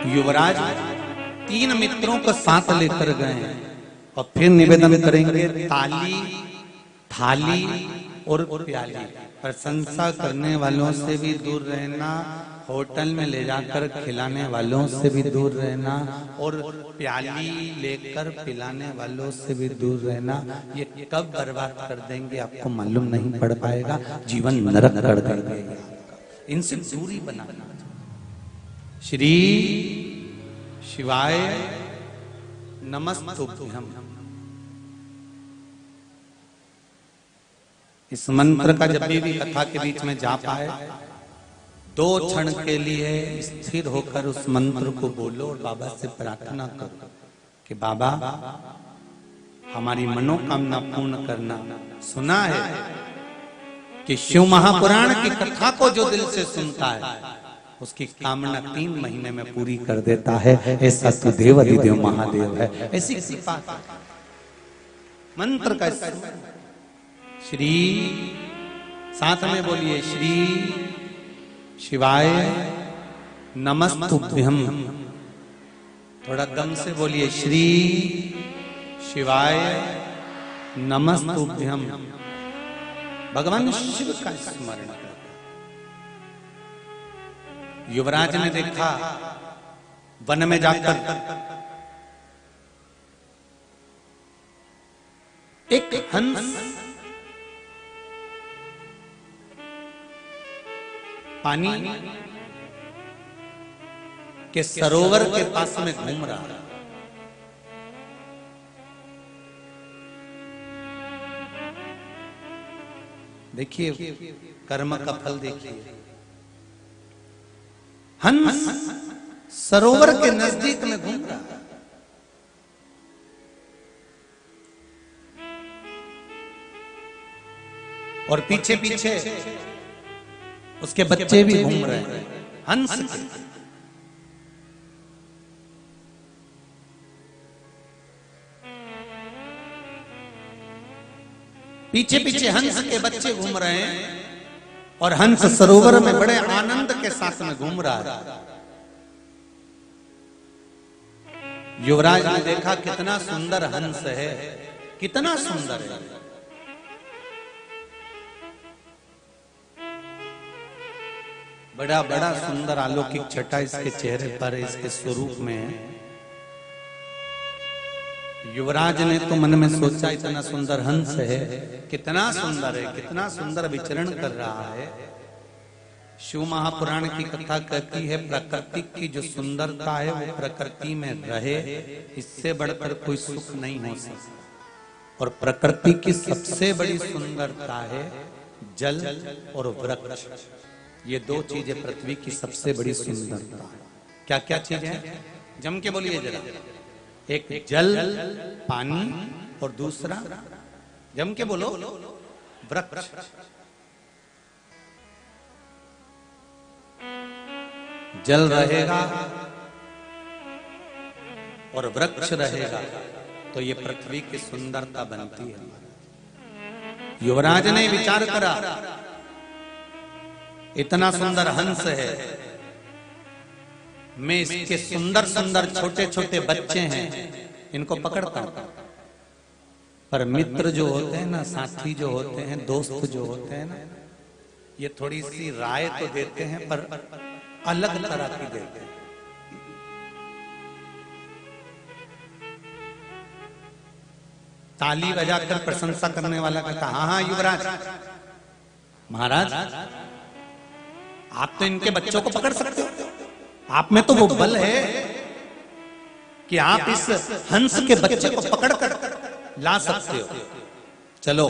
युवराज 3 मित्रों को साथ लेकर गए और फिर निवेदन करेंगे ताली, थाली और प्याली। प्रशंसा करने वालों से भी दूर रहना, होटल में ले जाकर खिलाने वालों से भी दूर रहना और प्याली लेकर पिलाने वालों से भी दूर रहना। ये कब बर्बाद कर देंगे आपको मालूम नहीं पड़ पाएगा, जीवन नरक कर देंगे। इनसे दूरी बनाना। श्री शिवाय नमस्तुभ्यं। इस मंत्र का जब भी कथा के बीच में जा पाए 2 क्षण के लिए स्थिर होकर उस मंत्र को बोलो और बाबा से प्रार्थना करो कि बाबा हमारी मनोकामना पूर्ण करना। सुना है कि शिव महापुराण की कथा को जो दिल से सुनता है उसकी कामना 3 महीने में पूरी कर देता है। ऐसा तो देव अधिदेव महादेव है। ऐसी कृपा मंत्र का श्री साथ में बोलिए श्री शिवाय नमस्तुभ्यं। थोड़ा दम से बोलिए श्री शिवाय नमस्तुभ्यं। भगवान शिव का स्मरण। युवराज ने देखा वन में जाकर एक हंस पानी के सरोवर के पास में घूम रहा है। देखिए कर्म का फल देखिए। हंस सरोवर के नजदीक में घूम रहा है और पीछे पीछे उसके बच्चे भी घूम रहे हैं हंस के। पीछे पीछे हंस के बच्चे घूम रहे हैं और हंस सरोवर में बड़े आनंद के साथ में घूम रहा है। युवराज ने देखा कितना सुंदर हंस है, कितना सुंदर है। बड़ा बड़ा सुंदर अलौकिक छटा इसके चेहरे पर, इसके स्वरूप में है। युवराज ने तो मन में सोचा इतना सुंदर हंस है, कितना सुंदर है, कितना सुंदर विचरण कर रहा है। शिव महापुराण की कथा कहती है प्रकृति की जो सुंदरता है वो प्रकृति में रहे, इससे बढ़कर कोई सुख नहीं हो सकता। और प्रकृति की सबसे बड़ी सुंदरता है जल और वृक्ष। ये 2 चीजें पृथ्वी की सबसे बड़ी सुंदरता है। क्या क्या चीजें हैं? जम के बोलिए जरा। एक जल पानी और दूसरा जम के बोलो वृक्ष। जल रहेगा और वृक्ष रहेगा तो ये पृथ्वी की सुंदरता बनती है। युवराज ने विचार करा इतना सुंदर हंस है, मैं इसके सुंदर सुंदर छोटे छोटे बच्चे हैं इनको पकड़ता हूं। पर मित्र जो होते हैं ना, साथी जो होते हैं, दोस्त जो होते हैं ना, ये थोड़ी सी राय तो देते हैं पर अलग तरह की देते हैं। ताली बजाकर प्रशंसा करने वाला कहता हाँ हाँ युवराज महाराज आप तो इनके बच्चों को पकड़ सकते हो, आप में तो वो बल है कि आप इस हंस के बच्चे को पकड़ कर ला सकते हो। चलो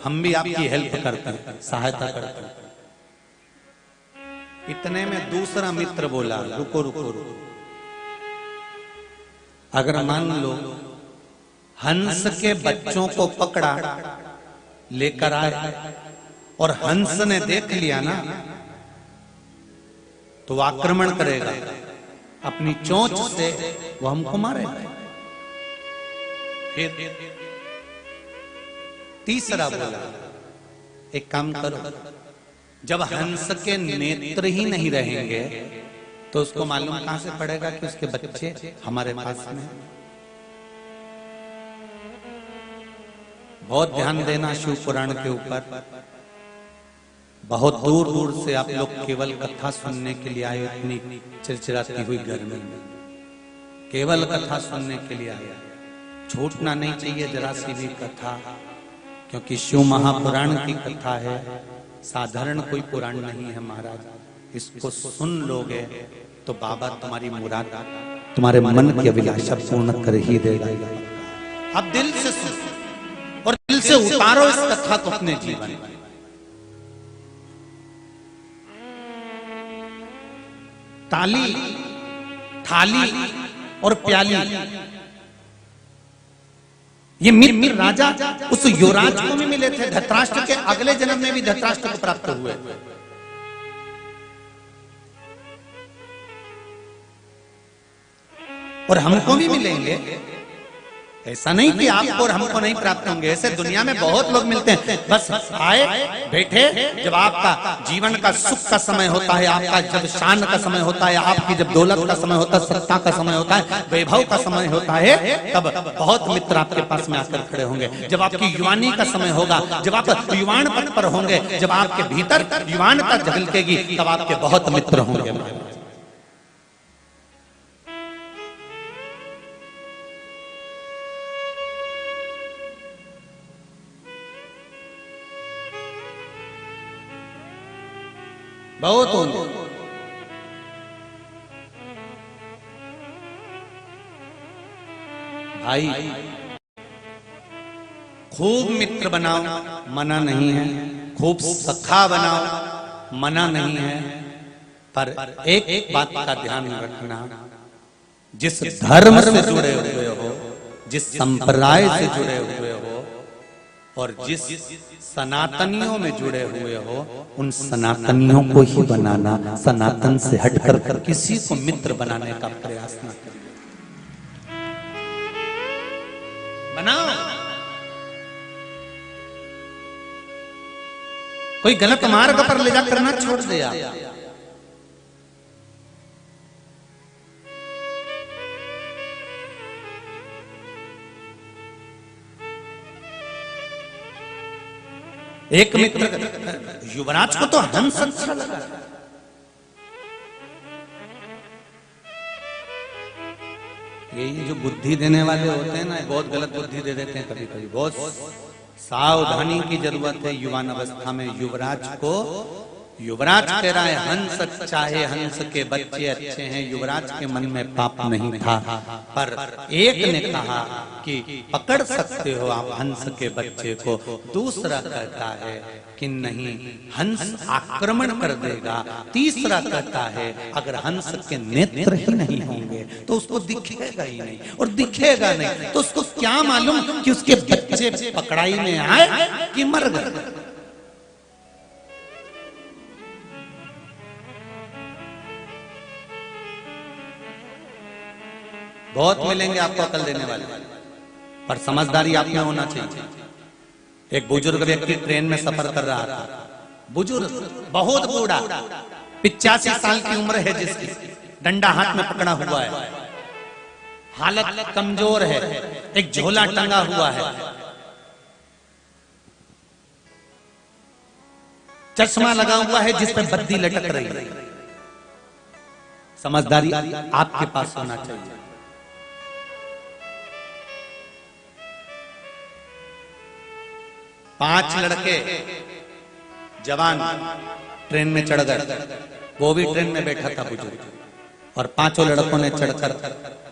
हम भी आपकी हेल्प करते हैं, सहायता करते हैं। इतने में दूसरा मित्र बोला रुको रुको रुको, अगर मान लो हंस के बच्चों को पकड़ा लेकर आए और हंस ने देख लिया ना तो वो आक्रमण करेगा, अपनी चोंच से वो हमको मारेगा। फिर तीसरा बोला एक काम करो, जब हंस के नेत्र ही नहीं रहेंगे तो उसको मालूम कहां से पड़ेगा कि उसके बच्चे हमारे पास में। बहुत ध्यान देना शिव पुराण के ऊपर। बहुत दूर दूर से आप लोग केवल कथा सुनने के लिए आए, इतनी चिरचिराती हुई गर्मी में केवल कथा सुनने के लिए आए। छूटना नहीं चाहिए जरा सी भी कथा, क्योंकि शिव महापुराण की कथा है, साधारण कोई पुराण नहीं है महाराज। इसको सुन लोगे तो बाबा तुम्हारी मुराद, तुम्हारे मन की अभिलाषा पूर्ण कर ही देगा। अब दिल से सुनो और दिल से उतारो इस कथा को अपने जीवन में। ताली, थाली और प्याली, ये मित्र राजा उस युवराज को भी मिले थे। धृतराष्ट्र के अगले जन्म में भी धृतराष्ट्र को प्राप्त हुए। और हमको भी मिलेंगे। ऐसा नहीं कि आपको और हमको नहीं प्राप्त होंगे, ऐसे दुनिया में बहुत लोग मिलते हैं। बस आए बैठे, जब आपका जीवन का सुख का समय होता है, आपका जब शान का समय होता है, आपकी जब दौलत का समय होता है, सत्ता का समय होता है, वैभव का समय होता है, तब बहुत मित्र आपके पास में आकर खड़े होंगे। जब आपकी युवानी का समय होगा, जब आप युवान पद पर होंगे, जब आपके भीतर युवानता झलकेगी, तब आपके बहुत मित्र होंगे। बहुत होंगे। भाई खूब मित्र बनाओ, मना नहीं है। खूब सखा बनाओ, मना नहीं है। पर एक बात का ध्यान रखना, जिस धर्म से जुड़े हुए हो, जिस संप्रदाय से जुड़े हुए हो और जिस सनातनियों में जुड़े हुए हो, उन सनातनियों को ही बनाना। सनातन से हटकर किसी को मित्र बनाने का प्रयास न करिए। बनाओ, कोई गलत मार्ग पर ले जाकर ना छोड़ दे आप। एक मित्र, युवराज को तो हंस अच्छा लगा। ये जो बुद्धि देने वाले होते हैं ना, बहुत गलत बुद्धि दे देते हैं कभी कभी। बहुत सावधानी की जरूरत है युवान अवस्था में। युवराज कह रहा है हंस अच्छा है, हंस के बच्चे अच्छे हैं। युवराज के मन में पाप नहीं था, पर एक ने कहा कि पकड़ सकते हो आप हंस के बच्चे को। दूसरा कहता है कि नहीं, हंस आक्रमण कर देगा। तीसरा कहता है अगर हंस के नेत्र ही नहीं होंगे तो उसको दिखेगा ही नहीं, और दिखेगा नहीं तो उसको क्या मालूम कि उसके बच्चे पकड़ाई में आए कि मर गए। बहुत मिलेंगे आपको अकल देने वाले, पर समझदारी आप में होना चाहिए। एक बुजुर्ग व्यक्ति ट्रेन में सफर कर रहा था। बुजुर्ग, बहुत बूढ़ा, 85 साल की उम्र है जिसकी, डंडा हाथ में पकड़ा हुआ है, हालत कमजोर है, एक झोला टंगा हुआ है, चश्मा लगा हुआ है जिस पर बत्ती लटक रही है। समझदारी आपके पास होना चाहिए। पांच लड़के जवान ट्रेन में चढ़ गए। वो भी ट्रेन में बैठा था बुजुर्ग, और पांचों लड़कों ने चढ़कर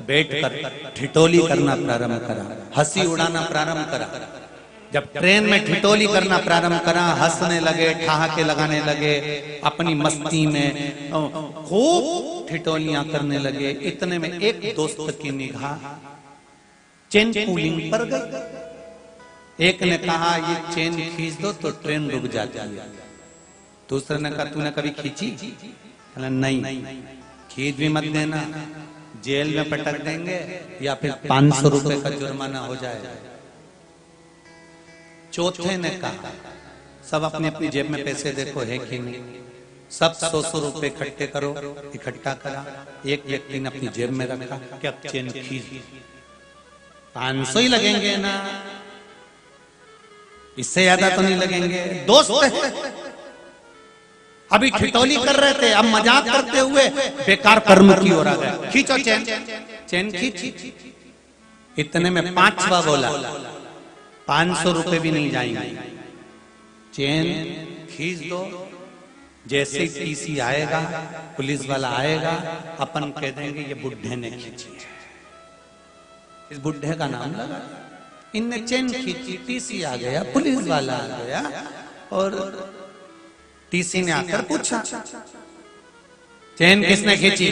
बैठकर ठिठोली करना प्रारंभ करा, हंसी उड़ाना प्रारंभ करा। जब ट्रेन में ठिठोली करना प्रारंभ करा, हंसने लगे, ठहाके लगाने लगे, अपनी मस्ती में खूब ठिठोलियां करने लगे। इतने में एक दोस्त की निगाह चेन पुलिंग पर गई। एक ने कहा ये चेन खींच दो तो ट्रेन रुक जाती है। दूसरे ने कहा तूने कभी खींची? नहीं, खींच भी मत देना, जेल में पटक देंगे या फिर 500 रुपए का जुर्माना हो जाएगा। चौथे ने कहा सब अपनी अपनी जेब में पैसे देखो है कि नहीं, सब 100 रुपए इकट्ठे करो, इकट्ठा करा। एक व्यक्ति ने अपनी जेब में रखा, क्या चेन खींच, 500 ही लगेंगे ना, इससे ज्यादा तो नहीं लगेंगे। दोस्त है, अभी ठिठोली कर रहे थे, अब मजाक करते हुए बेकार कर्म की ओर आ गए। खींचो चेन, चेन खींची। इतने में 5वां बोला 500 रुपए भी नहीं जाएंगे, चेन खींच दो। जैसे ही टीसी आएगा, पुलिस वाला आएगा, अपन कह देंगे ये बुढ़े ने खींची है। इस बुढ़े का नाम लगा, इनने चेन खींची, टीसी आ गया, पुलिस वाला आ गया, और टीसी ने आकर पूछा चेन किसने खींची?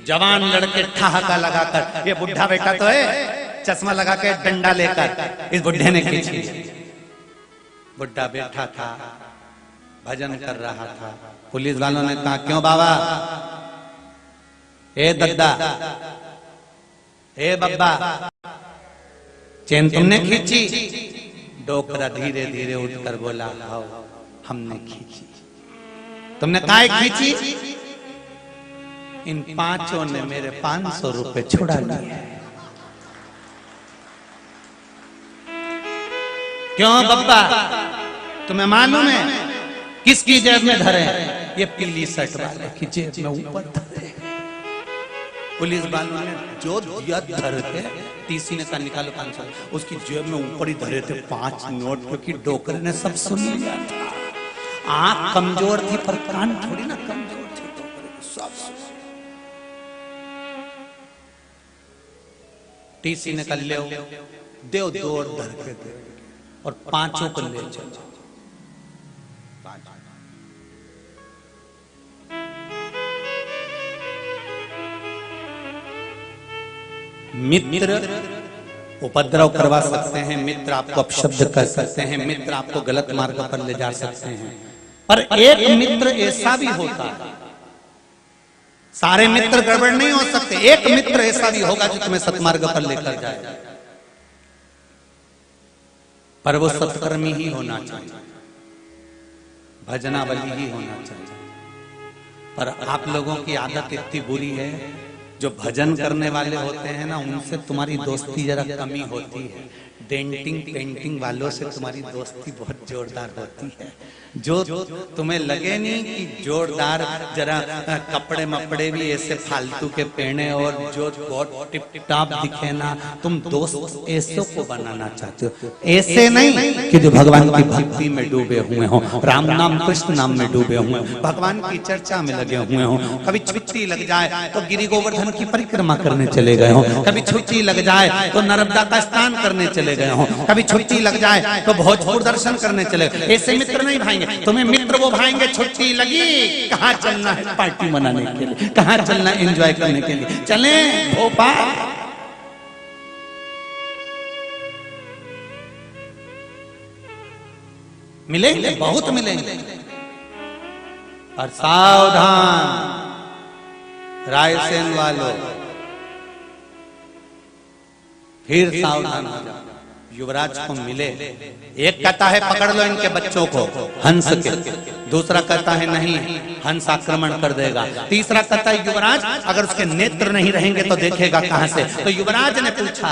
जवान लड़के ठहाका लगाकर, ये बुढ़ा बेटा तो है, चश्मा लगा के डंडा लेकर इस बुढ़े ने खींची। बुढ़ा बैठा था, भजन कर रहा था। पुलिस वालों ने कहा क्यों बाबा, ए दद्दा, ए बब्बा, चेन तुमने खींची? डोकरा धीरे धीरे उठकर बोला आओ हमने खींची। तुमने काहे खींची? इन 5 ने मेरे 500 रुपए छुड़ा लिए। क्यों बब्बा, तुम्हें मालूम है किसकी जेब में धरे? ये पिल्ली शर्ट वाले की जेब में ऊपर धरे। पुलिस वालों ने जो दिया धर के, टीसी ने कहा निकालो 500, उसकी जेब में ऊपर ही धरे थे 5 नोट, क्योंकि डोकरे ने सब सुन लिया था। आंख कमजोर थी पर कान थोड़ी ना कमजोर थे, सब टीसी ने कल ले देव दौड़ धर के दे, और 5 को ले चलो। मित्र उपद्रव करवा सकते हैं, मित्र आपको अपशब्द कर सकते हैं, मित्र आपको गलत मार्ग पर ले जा सकते हैं, पर एक मित्र ऐसा भी होता है, सारे मित्र गड़बड़ नहीं हो सकते, एक मित्र ऐसा भी होगा जो तुम्हें सतमार्ग पर लेकर जाए, पर वो सत्कर्मी ही होना चाहिए, भजनावली ही होना चाहिए। पर आप लोगों की आदत इतनी बुरी है, जो भजन करने वाले होते हैं ना, उनसे तुम्हारी दोस्ती जरा कमी होती है। डेंटिंग पेंटिंग वालों से तुम्हारी दोस्ती बहुत जोरदार होती है। जो तुम्हें लगे नहीं कि जोरदार, जरा कपड़े मपड़े भी ऐसे फालतू के पहने और जो बहुत टिप टाप दिखे ना, तुम दोस्त ऐसों को बनाना चाहते हो, ऐसे नहीं कि जो भगवान की भक्ति में डूबे हुए हो, राम नाम कृष्ण नाम में डूबे हुए हो, भगवान की चर्चा में लगे हुए हो। कभी छुट्टी लग जाए तो गिरि गोवर्धन की परिक्रमा करने चले गए हो, कभी छुट्टी लग जाए तो नर्मदा का स्नान करने चले गए हो, कभी छुट्टी लग जाए तो भोजपुर दर्शन करने चले। ऐसे मित्र नहीं भाएंगे तुम्हें, मित्र वो भाएंगे छुट्टी लगी, कहाँ चलना है पार्टी मनाने के लिए, कहाँ चलना है एंजॉय करने के लिए, चले भोपाल। मिलेंगे, बहुत मिलेंगे, और सावधान रायसेन वालों, फिर सावधान हो जाओ। युवराज को मिले, एक कहता है पकड़ लो इनके बच्चों को हंस के, दूसरा कहता है नहीं हंस आक्रमण कर देगा, तीसरा कहता है युवराज अगर उसके नेत्र नहीं रहेंगे तो देखेगा कहां से। तो युवराज ने पूछा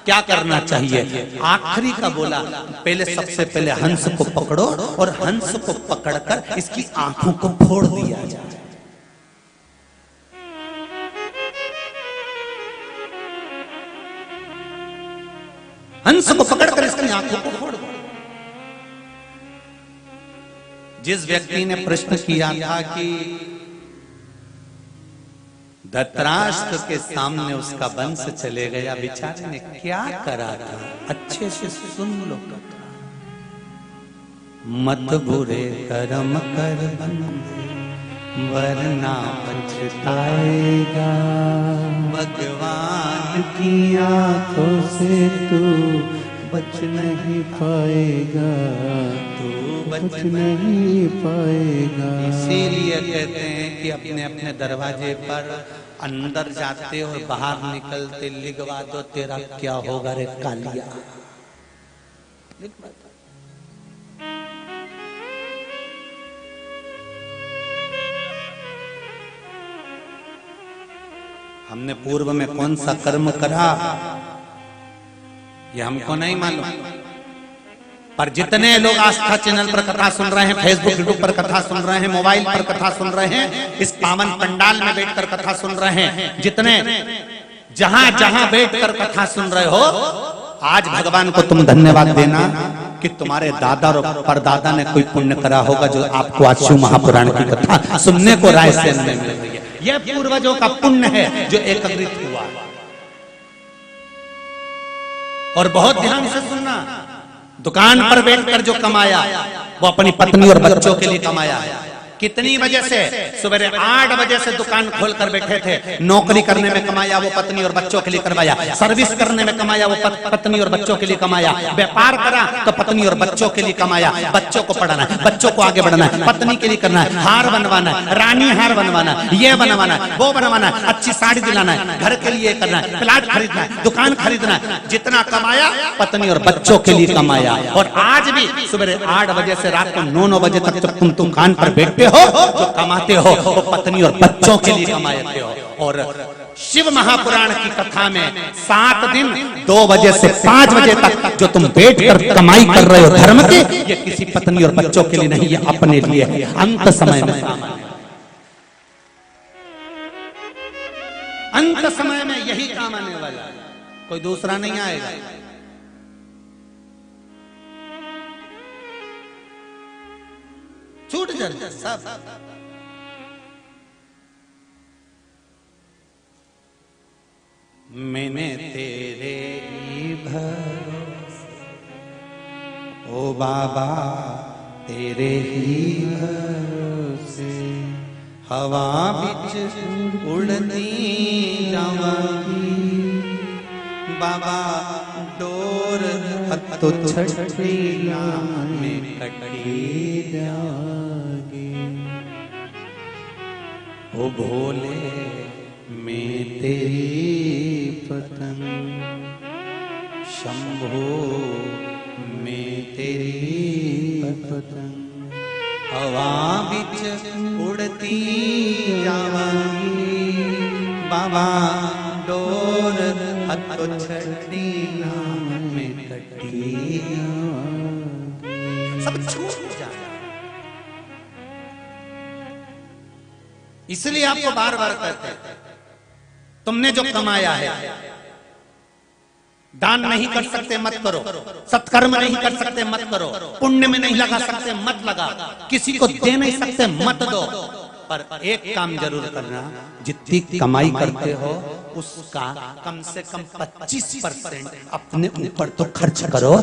क्या करना चाहिए, आखिरी का बोला पहले, सबसे पहले हंस को पकड़ो और हंस को पकड़कर इसकी आंखों को फोड़ दिया जाए। हंस को पकड़कर इसकी आंखों को फोड़ दो। जिस व्यक्ति ने प्रश्न किया था कि धृतराष्ट्र के सामने उसका वंश चले गया, बेचारे ने क्या करा था, अच्छे से सुन लो कथा। मत बुरे कर्म कर बंदे वरना पछताएगा, भगवान की आंखों से तू बच नहीं पाएगा, तू बच नहीं पाएगा। इसीलिए कहते हैं कि अपने अपने दरवाजे पर अंदर जाते और बाहर निकलते लिखवा दो तेरा क्या होगा रे कालिया। हमने पूर्व में कौन सा कर्म करा ये हमको नहीं मालूम, पर जितने लोग आस्था चैनल पर कथा सुन रहे हैं, फेसबुक यूट्यूब पर कथा सुन रहे हैं, मोबाइल पर कथा सुन रहे हैं, इस पावन पंडाल में बैठकर कथा सुन रहे हैं, जितने जहां जहां बैठकर कथा सुन रहे हो, आज भगवान को तुम धन्यवाद देना कि तुम्हारे दादा और परदादा ने कोई पुण्य करा होगा जो आपको आज शिव महापुराण की कथा सुनने को रायसेन में मिल रही है। यह पूर्वजों का पुण्य है जो एकत्रित हुआ। और बहुत ध्यान से सुनना, दुकान पर बैठकर जो कमाया वो अपनी पत्नी और बच्चों के लिए कमाया। कितनी वजह से? सुबह 8 बजे से दुकान खोलकर बैठे थे, नौकरी करने में कमाया वो पत्नी और बच्चों के लिए करवाया, सर्विस करने में कमाया वो पत्नी और बच्चों के लिए कमाया, व्यापार करा तो पत्नी और बच्चों के लिए कमाया, बच्चों को पढ़ाना है, बच्चों को आगे बढ़ाना है, पत्नी के लिए करना है, हार बनवाना है, रानी हार बनवाना है, ये बनवाना है, वो बनवाना है, अच्छी साड़ी दिलाना है, घर के लिए करना है, प्लाट खरीदना है, दुकान खरीदना है, जितना कमाया पत्नी और बच्चों के लिए कमाया। और आज भी सुबह 8 बजे से रात को 9 बजे तक जब तुम दुकान पर बैठते हो, जो कमाते हो वो पत्नी और बच्चों के लिए कमाते हो। और शिव महापुराण की कथा में 7 दिन 2 बजे से 5 बजे तक जो तुम बैठकर कमाई कर रहे हो धर्म की, ये किसी पत्नी और बच्चों के लिए नहीं, ये अपने लिए है। अंत समय में, अंत समय में यही काम आने वाला है, कोई दूसरा नहीं आएगा। छूट जाए सब। मैंने तेरे ही भरोसे, ओ बाबा तेरे ही भरोसे, हवा बिच उड़ती जावांगी, बाबा डोर हत्तो छठिया में कटी जागी, ओ भोले मैं तेरी पतन, शंभो मैं तेरी पतन, हवा बिच उड़ती जावांगी, बाबा डोर हत्तो छठिया में कटी, सब छूट जाए। इसलिए आपको बार बार कहते हैं, तुमने जो कमाया है, दान नहीं कर सकते मत करो, सत्कर्म नहीं कर सकते मत करो, पुण्य में नहीं लगा सकते मत लगा, किसी को दे नहीं सकते मत दो, पर एक काम जरूर करना, जितनी कमाई करते हो उसका कम से कम 25% अपने ऊपर तो खर्च करो,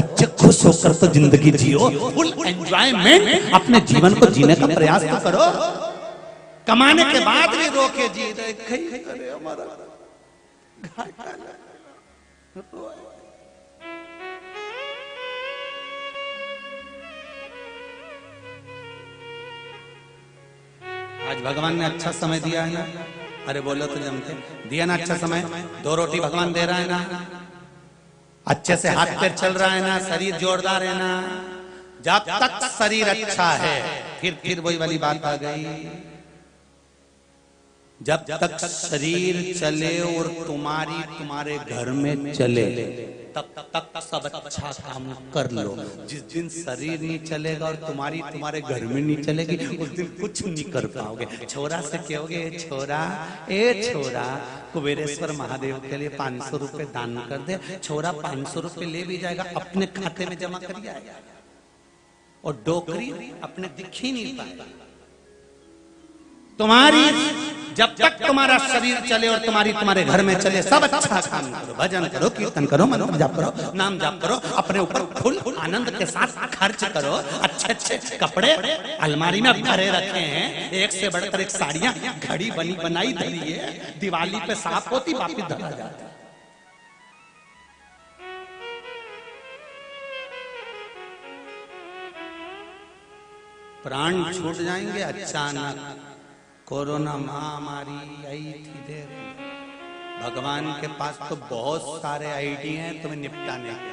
अच्छे खुश होकर तो जिंदगी जियो, फुल एंजॉयमेंट अपने जीवन को जीने का प्रयास तो करो। कमाने के बाद भी रोके जी रहे हमारा आज भगवान ने अच्छा समय दिया है ना, अरे बोलो तो जमते दिया ना अच्छा समय, 2 रोटी भगवान दे रहा है ना, अच्छे से हाथ पैर चल रहा है ना, शरीर जोरदार है ना। जब तक शरीर अच्छा है, फिर वही वाली बात आ गई, जब तक शरीर चले और तुम्हारे घर में चले तब तक सब अच्छा काम कर लो। जिस दिन शरीर नहीं चलेगा और तुम्हारे घर में नहीं चलेगी, उस दिन कुछ नहीं कर पाओगे। छोरा से कहोगे ए छोरा कुबेरेश्वर महादेव के लिए 500 रुपए दान कर दे, छोरा 500 रुपए ले भी जाएगा, अपने खाते में जमा कर आएगा, और डोकरी अपने दिख ही नहीं पाएगा। तुम्हारी जब तक तुम्हारा शरीर चले और तुम्हारे घर में चले, सब अच्छा काम करो, भजन करो, कीर्तन करो, मंत्र जाप करो, नाम जाप करो, अपने ऊपर फुल आनंद के साथ खर्च करो। अच्छे कपड़े अलमारी में भरे रखे हैं, एक से बढ़कर एक साड़ियां, घड़ी बनी बनाई धरी है, दिवाली पे साफ होती वापिस धरा जाती। प्राण छूट जाएंगे अचानक। कोरोना महामारी आई थी देर, भगवान के पास तो बहुत सारे आइडिया हैं तुम्हें निपटाने के,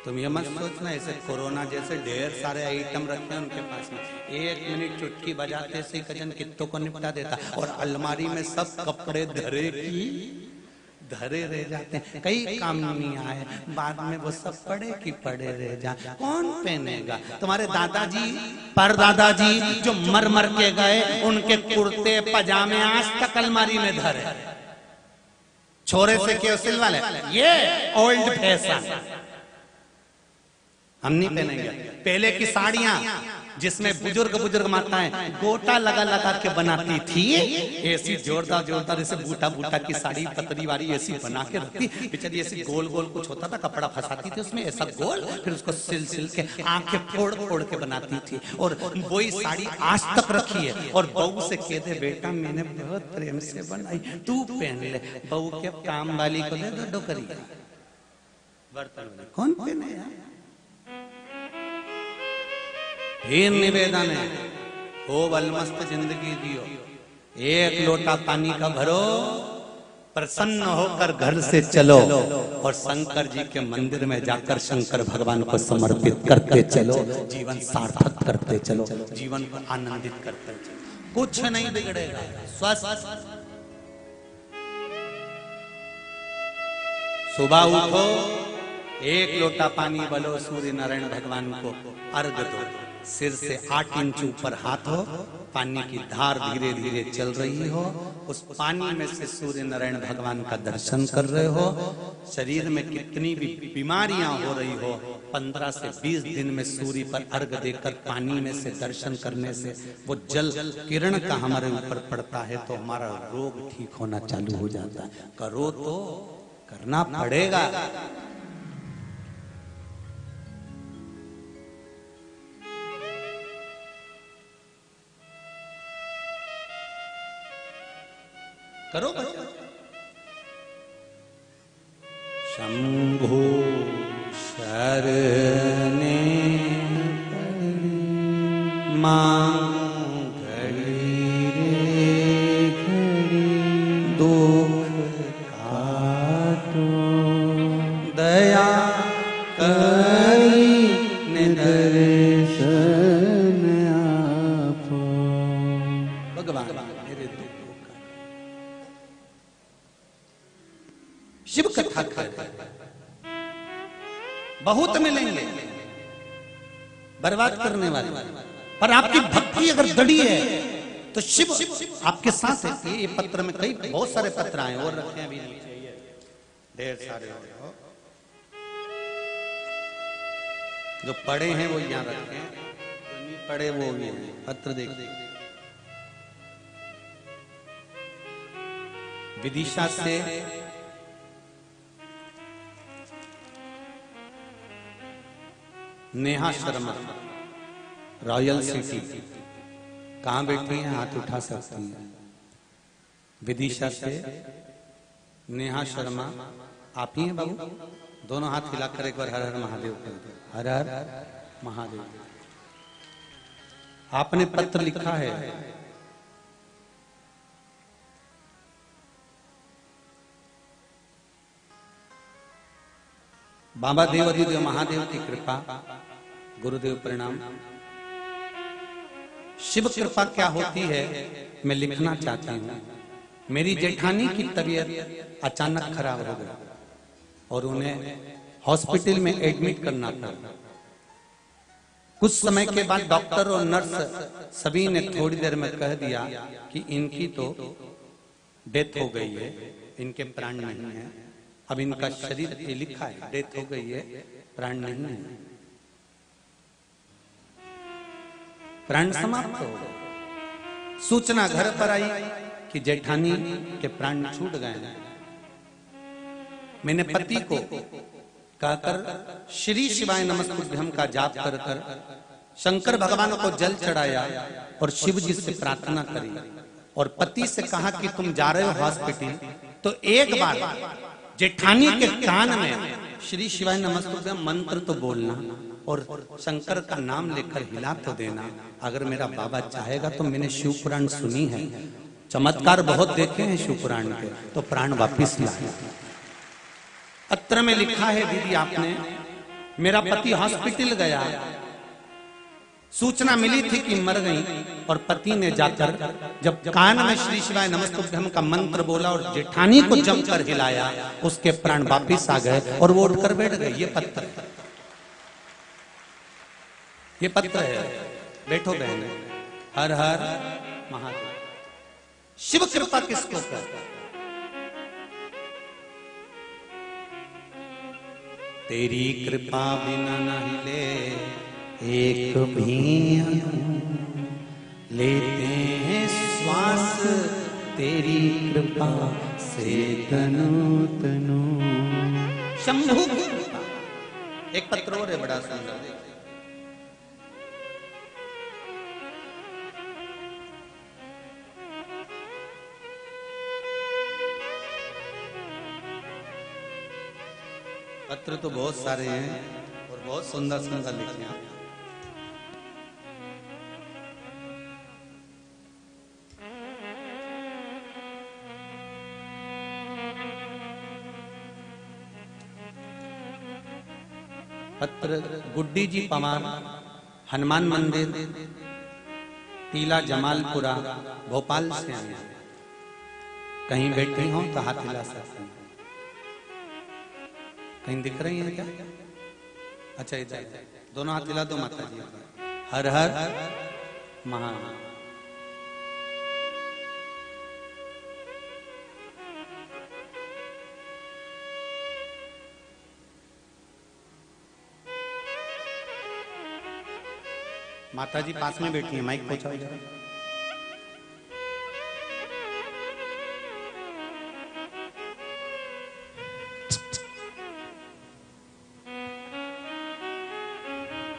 तुम ये मत सोचना ऐसे कोरोना जैसे ढेर सारे आइटम रखे हैं उनके पास में, 1 मिनट चुटकी बजाते से कजन कित्तों को निपटा देता। और अलमारी में सब कपड़े धरे रह जाते हैं, कई काम नहीं आए, बाद में वो सब पड़े की पड़े रह जाए। कौन पहनेगा? तुम्हारे दादाजी परदादाजी जो मर मर के गए, उनके कुर्ते पजामे आज तक अलमारी में धरे। छोरे से क्यों सिलवा ले, ये ओल्ड फैशन, हम नहीं पहनेंगे। पहले की साड़ियां जिसमें बुजुर्ग माताएं गोटा लगा लगा के बनाती थी, ऐसी जोरदार ऐसे बूटा की साड़ी पतली वाली ऐसी बना के रखती, बेचारी ऐसी गोल कुछ होता था, कपड़ा फंसाती थी उसमें ऐसा गोल, फिर उसको सिल के आंखें फोड़ के बनाती थी। और वही साड़ी आज तक रखी है। और बहू से कहते, बेटा मैंने बहुत प्रेम से बनाई, तू पहन ले। बहू के काम वाली को दे दो डोकरी, बर्तन कौन पहने यार? हे निवेदन है, हो बलमस्त जिंदगी जियो, 1 लोटा पानी का भरो, प्रसन्न होकर घर से चलो और शंकर जी के मंदिर में जाकर शंकर भगवान को समर्पित करते चलो, जीवन सार्थक करते चलो, जीवन को आनंदित करते चलो, कुछ नहीं बिगड़ेगा। स्वस्थ सुबह उठो, 1 लोटा पानी बलो, सूर्य नारायण भगवान को अर्घ दो, सिर से 8 इंच ऊपर हाथ हो, पानी की धार धीरे धीरे चल रही हो, उस पानी में से सूर्य नारायण भगवान का दर्शन कर रहे हो। शरीर में कितनी भी बीमारियां हो रही हो, 15 से 20 दिन में सूर्य पर अर्घ देकर पानी में से दर्शन करने से वो जल किरण का हमारे ऊपर पड़ता है तो हमारा रोग ठीक होना चालू हो जाता है। करो तो करना पड़ेगा। करो बच्चा। शंभो शरणे मांगली रे घड़ी, दुख काटो दया करी निदर्शन आपो। भगवान मेरे दुख शिव कथा कर बहुत मिलेंगे बर्बाद करने वाले, पर आपकी भक्ति अगर दृढ़ है तो शिव आपके साथ है। ये पत्र में कई बहुत सारे पत्र आए और रखे हैं अभी नीचे, ढेर सारे हो, जो पढ़े हैं वो यहाँ रखे हैं, जो नहीं पढ़े वो भी हैं। पत्र देखिए, विदिशा से नेहा शर्मा, रॉयल सिटी। कहां बैठी हैं? हाथ उठा सकती हैं। विदिशा से नेहा शर्मा, आप ही हैं बाबू? दोनों हाथ हिलाकर एक बार हर हर महादेव कर दो। हर हर महादेव। आपने पत्र लिखा है, बाबा देवाधिदेव महादेव की कृपा, गुरुदेव प्रणाम। शिव कृपा क्या होती है मैं लिखना चाहता हूं। मेरी जेठानी की तबीयत अचानक खराब हो गई और उन्हें हॉस्पिटल में एडमिट करना था। कुछ समय के बाद डॉक्टर और नर्स सभी ने थोड़ी देर में कह दिया कि इनकी तो डेथ हो गई है, इनके प्राण नहीं है। अब इनका शरीर पे लिखा है डेथ हो गई है, प्राण नहीं है, प्राण समाप्त हो गए। सूचना घर पर आई कि जेठानी के प्राण छूट गए। मैंने पति को कहकर श्री शिवाय नमस्तुभ्यं का जाप कर कर शंकर भगवान को जल चढ़ाया और शिव जी से प्रार्थना करी और पति से कहा कि तुम जा रहे हो हॉस्पिटल तो एक बार जेठानी के कान में श्री शिवाय नमस्तुभ्यं मंत्र तो बोलना और शंकर का नाम लेकर हिला तो देना। अगर मेरा बाबा चाहेगा तो मैंने शिव पुराण सुनी है, चमत्कार बहुत देखे हैं शिव पुराण के, तो प्राण वापिस लाए। पत्र में लिखा है दीदी आपने, मेरा पति हॉस्पिटल गया, सूचना मिली थी कि मर गई, और पति ने जाकर जब कान में श्री शिवाय नमस्तुभ्यम का मंत्र बोला और जेठानी को जमकर हिलाया, उसके प्राण वापिस आ गए और वो उठकर बैठ गए। ये पत्र है, ये पत्र है। बैठो बहन। हर हर महादेव। शिव कृपा किसको करता? तेरी कृपा बिना न हिले एक भी लेते हैं श्वास, तेरी कृपा से तनु तनु। शंभु की कृपा। एक पत्र और है बड़ा सुंदर, पत्र तो बहुत सारे हैं और बहुत सुंदर सुंदर लिखे हैं। पत्र गुड्डी जी पवार, हनुमान मंदिर, टीला जमालपुरा, भोपाल से आए हैं। कहीं बैठी हो तो हाथ हिला सकते हैं। कहीं दिख रही है क्या? अच्छा इधर दोनों हाथ हिला दो माता जी। हर हर महादेव। माता जी पास में बैठी है, माइक पहुंचाओ जरा।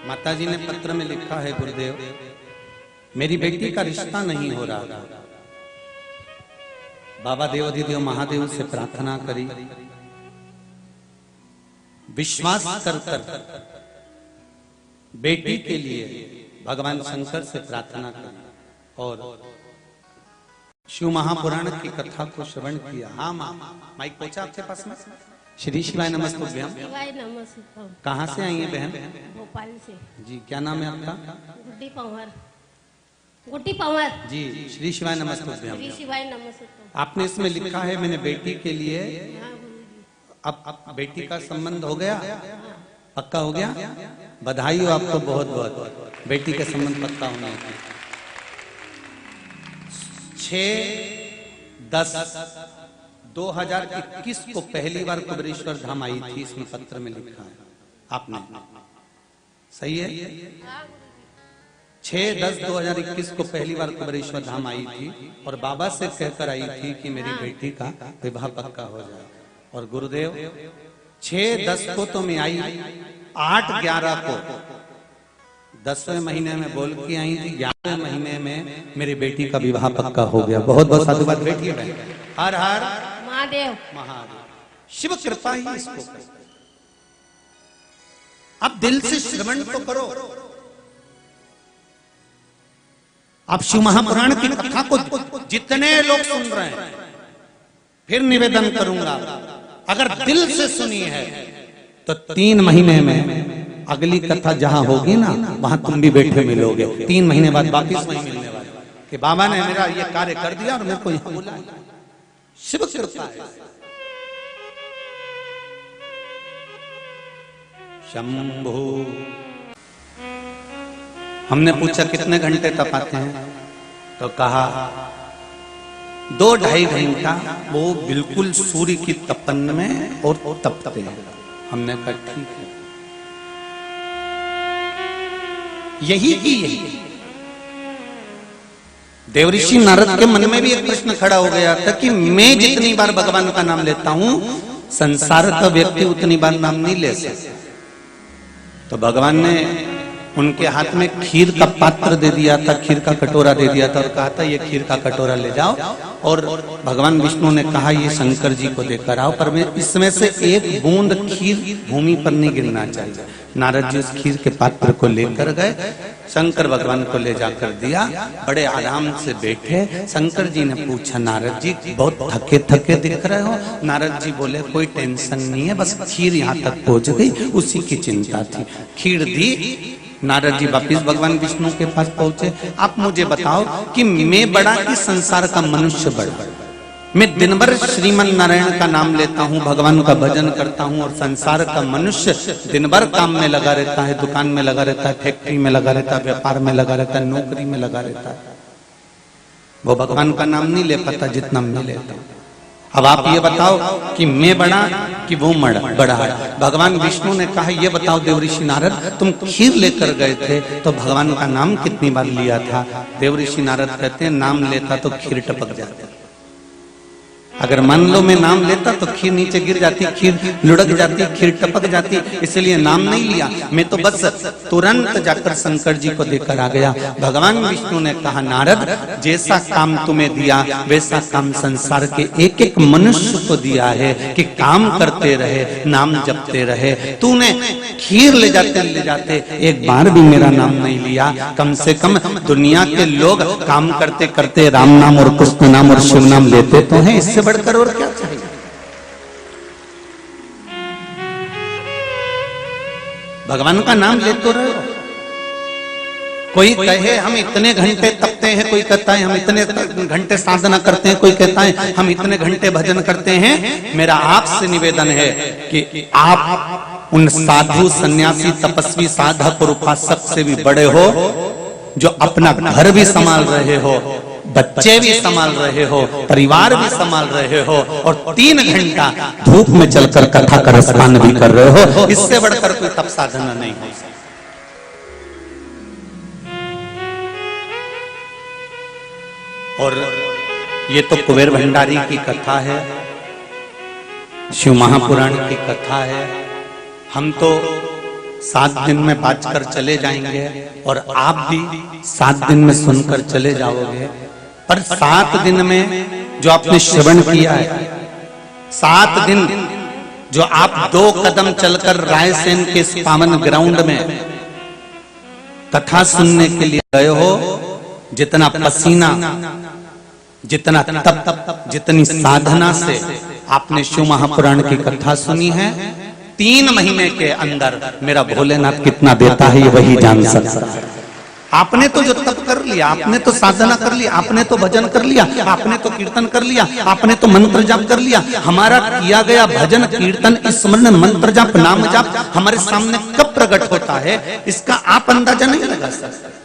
माता जी ने पत्र में लिखा है, गुरुदेव मेरी बेटी का रिश्ता नहीं हो रहा। बाबा देवाधिदेव महादेव से प्रार्थना करी, विश्वास कर बेटी के लिए भगवान शंकर से प्रार्थना करी और शिव महापुराण की कथा को श्रवण किया। हाँ माँ, माइक पहुंचा आपके पास में? श्री शिवाय नमस्तुभ्यम। कहाँ से आई है बहन? भोपाल से। जी क्या नाम है आपका? गुड्डी पंवर। गुड्डी पंवर जी। श्री शिवाय नमस्तुभ्यम। श्री शिवाय नमस्तुभ्यम। आपने इसमें लिखा है मैंने बेटी के लिए, अब बेटी का संबंध हो गया, पक्का हो गया? बधाई हो आपको बहुत बहुत, बेटी के संबंध पक्का होने की। 6/10/2021 को पहली बार कुबेरेश्वर धाम आई थी, इसमें पत्र में लिखा है आपने, सही है? 6/10/2021 को पहली बार कुबेरेश्वर धाम आई थी और बाबा से कहकर आई थी कि मेरी बेटी का विवाह पक्का हो जाए। और गुरुदेव 6/10 को तो मैं आई, 8/11 को 10वें महीने में बोल के आई थी, 11वें महीने में मेरी बेटी का विवाह पक्का हो गया। बहुत बहुत साधुवाद। बैठिए बहन। हर हर महादेव। महादेव। शिव कृपा ही इसको। अब दिल से श्रवण तो करो। आप शिव महापुराण की कथा को जितने लोग सुन रहे हैं, फिर निवेदन करूंगा, अगर दिल से सुनी है तो 3 महीने में अगली कथा जहां होगी ना, वहां तुम भी बैठे मिलोगे। 3 महीने बाद वापिस वहीं मिलने वाले कि बाबा ने मेरा ये कार्य कर दिया और मेरे को यहां बुलाया। शिव कृपा है। शंभु। हमने पूछा कितने घंटे तपाते हैं, तो कहा 2-2.5 घंटा वो बिल्कुल सूर्य की तपन में और तपते हैं। हमने कहा ठीक है, यही की यही। देवऋषि नारद के मन में भी एक प्रश्न खड़ा हो गया था कि मैं जितनी बार भगवान का नाम लेता हूं, संसार का व्यक्ति उतनी बार नाम नहीं ले सकता। तो भगवान ने उनके हाथ में खीर का पात्र दे दिया था, खीर का कटोरा दे दिया था और कहा था ये खीर का कटोरा ले जाओ, और भगवान विष्णु ने कहा ये शंकर जी को देकर आओ, पर मैं इसमें से एक बूंद खीर भूमि पर नहीं गिरना चाहिए। नारद जी उस खीर के पात्र को लेकर गए, शंकर भगवान को ले जाकर दिया। बड़े आराम से बैठे। शंकर जी ने पूछा, नारद जी बहुत थके थके दिख रहे हो। नारद जी बोले, कोई टेंशन नहीं है, बस खीर यहाँ तक पहुंच गई, उसी की चिंता थी। खीर दी। नारद जी वापिस भगवान विष्णु के पास पहुंचे। आप मुझे बताओ कि मैं बड़ा कि संसार का मनुष्य बड़ा? मैं दिन भर श्रीमन नारायण का नाम लेता हूँ, भगवान का भजन करता हूँ, और संसार का मनुष्य दिन भर काम में लगा रहता है, दुकान में लगा रहता है, फैक्ट्री में लगा रहता है, व्यापार में लगा रहता है, नौकरी में लगा रहता है। वो भगवान का नाम नहीं ले पाता जितना मैं लेता हूँ। अब आप ये बताओ कि मैं बड़ा कि वो बड़ा है? भगवान विष्णु ने कहा, ये बताओ देवऋषि नारद, तुम खीर लेकर गए थे तो भगवान का नाम कितनी बार लिया था? देवऋषि नारद कहते हैं, नाम लेता तो खीर टपक जाती। अगर मान लो मैं नाम लेता तो खीर नीचे गिर जाती, खीर लुढ़क जाती, खीर टपक जाती, इसलिए नाम नहीं लिया। मैं तो बस तुरंत जाकर शंकर जी को देकर आ गया। भगवान विष्णु ने कहा, नारद, जैसा काम तुम्हें दिया वैसा काम संसार के एक एक मनुष्य को दिया है कि काम करते रहे, नाम जपते रहे। तूने खीर ले जाते एक बार भी मेरा नाम नहीं लिया। कम से कम दुनिया के लोग काम करते करते राम नाम और कृष्ण नाम और शिव नाम लेते तो हैं, इससे बढ़कर और क्या चाहिए? भगवान का नाम ले तो रहे हो। कोई कहे हम इतने घंटे तपते हैं, कोई कहता है हम इतने घंटे साधना करते हैं, कोई कहता है हम इतने घंटे भजन करते हैं। मेरा आपसे निवेदन है कि आप उन साधु सन्यासी तपस्वी साधक और उपासक से भी बड़े हो, जो अपना घर भी संभाल रहे हो, बच्चे भी संभाल रहे हो, परिवार भी संभाल रहे हो, और 3 घंटा धूप में चलकर कथा का रसपान भी कर रहे हो। इससे बढ़कर कोई तप साधना नहीं हो सकती। और ये तो कुबेर भंडारी की कथा है, शिव महापुराण की कथा है। हम तो 7 दिन में बाज कर चले जाएंगे और आप भी 7 दिन में सुनकर चले जाओगे। पर 7 दिन में जो आपने श्रवण किया है, 7 दिन जो आप 2 कदम चलकर रायसेन के इस पावन ग्राउंड में कथा सुनने के लिए गए हो, जितना पसीना, जितना तप, जितनी साधना से आपने शिव महापुराण की कथा सुनी है, 3 महीने के अंदर मेरा भोलेनाथ कितना देता है ये वही जान सकता है। आपने तो जो तप कर लिया, आपने तो साधना कर लिया, आपने तो भजन कर लिया, आपने तो कीर्तन कर लिया, आपने तो मंत्र जाप कर लिया। हमारा किया गया भजन कीर्तन स्मरण मंत्र जाप नाम जाप हमारे सामने कब प्रकट होता है, इसका आप अंदाजा नहीं लगा सकते।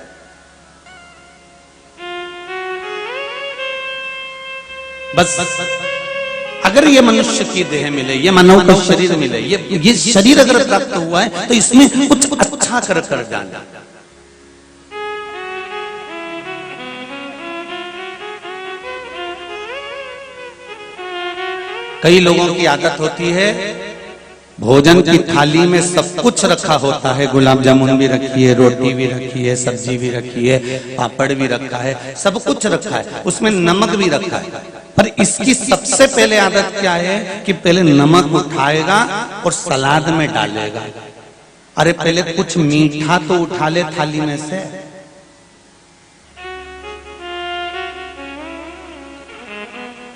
बस अगर ये मनुष्य की देह मिले, ये मानव का शरीर मिले, ये शरीर अगर प्राप्त हुआ है तो इसमें कुछ अच्छा कर जाना। कई लोगों की आदत होती है, भोजन की थाली में सब कुछ रखा होता है, गुलाब जामुन भी रखी है, रोटी भी रखी है, सब्जी भी रखी है, पापड़ भी रखा है, सब कुछ रखा है, उसमें नमक भी रखा है। पर इसकी सबसे पहले आदत क्या है कि पहले नमक उठाएगा और सलाद में डालेगा। अरे पहले कुछ मीठा तो उठा ले थाली में से।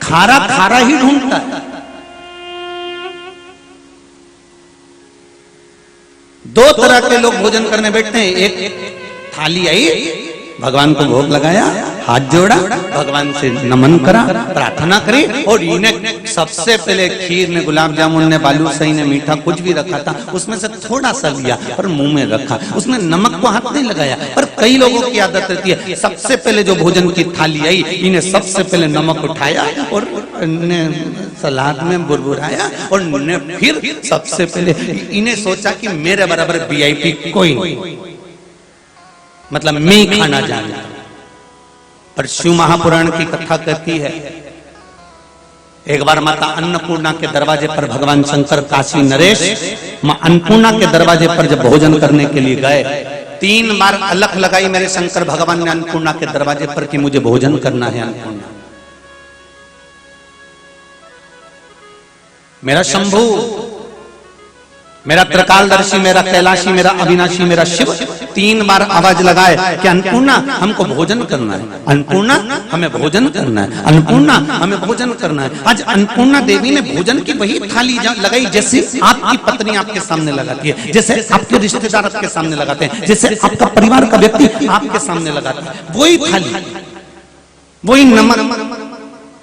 खारा खारा ही ढूंढता है। 2 तरह के लोग भोजन करने बैठते हैं। एक थाली आई, भगवान को भोग लगाया, हाथ जोड़ा, भगवान से नमन करा, प्रार्थना करी, और इन्हें सबसे पहले खीर ने, गुलाब जामुन ने, बालूशाही ने, मीठा कुछ भी रखा था उसमें से थोड़ा सा लिया और मुंह में रखा, उसमें नमक को हाथ नहीं लगाया। पर कई लोगों की आदत रहती है, सबसे पहले जो भोजन की थाली आई, इन्हें सबसे पहले नमक उठाया और सलाद में बुरबुराया, और फिर सबसे पहले इन्हें सोचा कि मेरे बराबर वीआईपी कोई नहीं, मतलब मैं ही खाना जानता हूं। पर शिव महापुराण की कथा कहती है, एक बार माता अन्नपूर्णा के दरवाजे पर भगवान शंकर काशी नरेश मां अन्नपूर्णा के दरवाजे पर जब भोजन करने के लिए गए, 3 बार अलख लगाई मेरे शंकर भगवान ने अन्नपूर्णा के दरवाजे पर कि मुझे भोजन करना है अन्नपूर्णा। मेरा शंभू मेरा त्रिकालदर्शी, मेरा कैलाशी, मेरा अविनाशी, मेरा शिव 3 बार आवाज लगाए कि अन्नपूर्णा हमको भोजन करना है, अन्नपूर्णा हमें भोजन करना है, अन्नपूर्णा हमें भोजन करना है। आज अन्नपूर्णा देवी ने भोजन की वही थाली लगाई जैसे आपकी पत्नी आपके सामने लगाती है, जैसे आपके रिश्तेदार आपके सामने लगाते हैं, जैसे आपका परिवार का व्यक्ति आपके सामने लगाता है। वही थाली, वही नमक,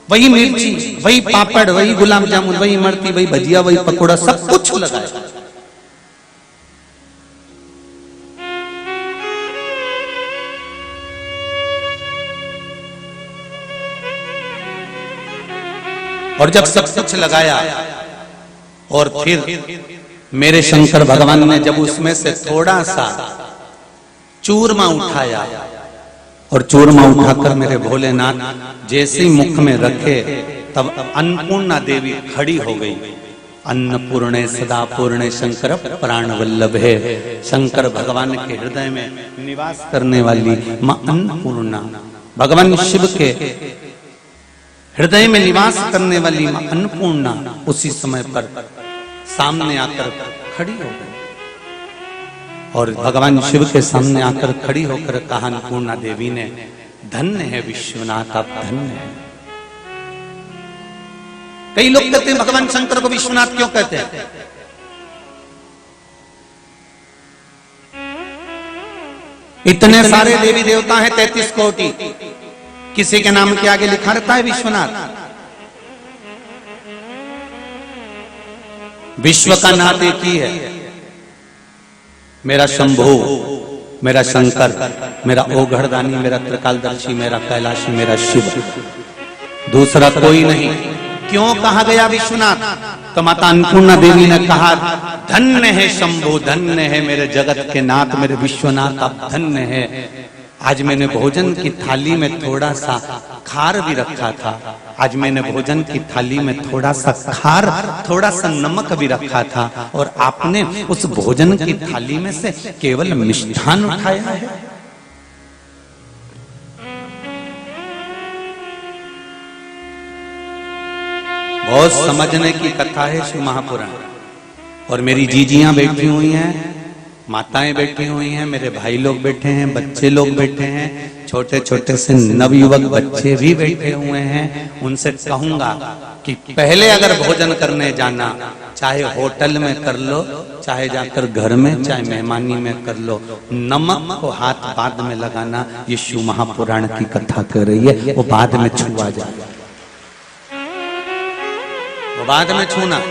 वही मिर्ची, वही पापड़, वही गुलाब जामुन, वही इमरती, वही भजिया, वही पकौड़ा, सब कुछ लगाया। और जब सब कुछ लगाया और फिर मेरे शंकर भगवान ने जब उसमें से थोड़ा सा चूरमा उठाया और चूरमा उठाकर मेरे भोलेनाथ जैसे ही मुख में रखे तब अन्नपूर्णा देवी खड़ी हो गई। अन्नपूर्णे सदा पूर्णे शंकर प्राण वल्लभे, शंकर भगवान के हृदय में निवास करने वाली मां अन्नपूर्णा, भगवान शिव के हृदय में निवास करने वाली मां अन्नपूर्णा उसी समय पर सामने आकर खड़ी हो गई और भगवान शिव के सामने आकर खड़ी होकर कहा अन्नपूर्णा देवी ने, धन्य है विश्वनाथ, आप धन्य है। कई लोग कहते हैं भगवान शंकर को विश्वनाथ क्यों कहते हैं? इतने सारे देवी देवता हैं, 33 कोटि, किसी के नाम के आगे लिखा रहता है विश्वनाथ। विश्व का नाथ एक ही है, मेरा शंभु, मेरा शंकर, मेरा ओघड़दानी, मेरा त्रिकालदर्शी, मेरा कैलाशी, मेरा शिव, दूसरा कोई नहीं। क्यों कहा गया विश्वनाथ? तो माता अन्नपूर्णा देवी ने कहा, धन्य है शंभु, धन्य है मेरे जगत के नाथ, मेरे विश्वनाथ, आप धन्य है। आज मैंने भोजन की थाली में थोड़ा सा खार भी रखा था, आज मैंने भोजन की थाली में थोड़ा सा खार, थोड़ा सा नमक भी रखा था और आपने उस भोजन की थाली में से केवल मिष्ठान उठाया है। बहुत समझने की कथा है शिव महापुराण। और मेरी जीजियां बैठी हुई हैं, माताएं बैठी हुई हैं, मेरे भाई लोग बैठे हैं, बच्चे लोग बैठे हैं, छोटे छोटे से नवयुवक बच्चे भी बैठे हुए हैं। उनसे कहूंगा कि पहले अगर भोजन करने जाना, चाहे होटल में कर लो, चाहे जाकर घर में, चाहे मेहमानी में कर लो, नमक को हाथ बाद में लगाना, ये शिव महापुराण की कथा कर रही है। वो बाद में छुआ जाए, वो बाद में छूना,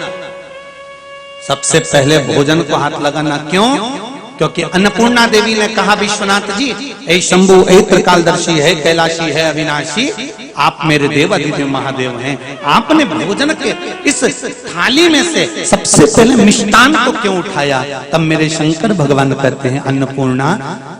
सबसे पहले भोजन को हाथ लगाना। क्यों? क्योंकि अन्नपूर्णा देवी ने कहा, विश्वनाथ जी, ऐ शंभु, ऐ त्रिकालदर्शी है, कैलाशी है, अविनाशी, आप मेरे देव अधिदेव महादेव हैं। आपने भोजन के इस थाली में से सबसे पहले मिष्टान को क्यों उठाया? तब मेरे शंकर भगवान कहते हैं, अन्नपूर्णा,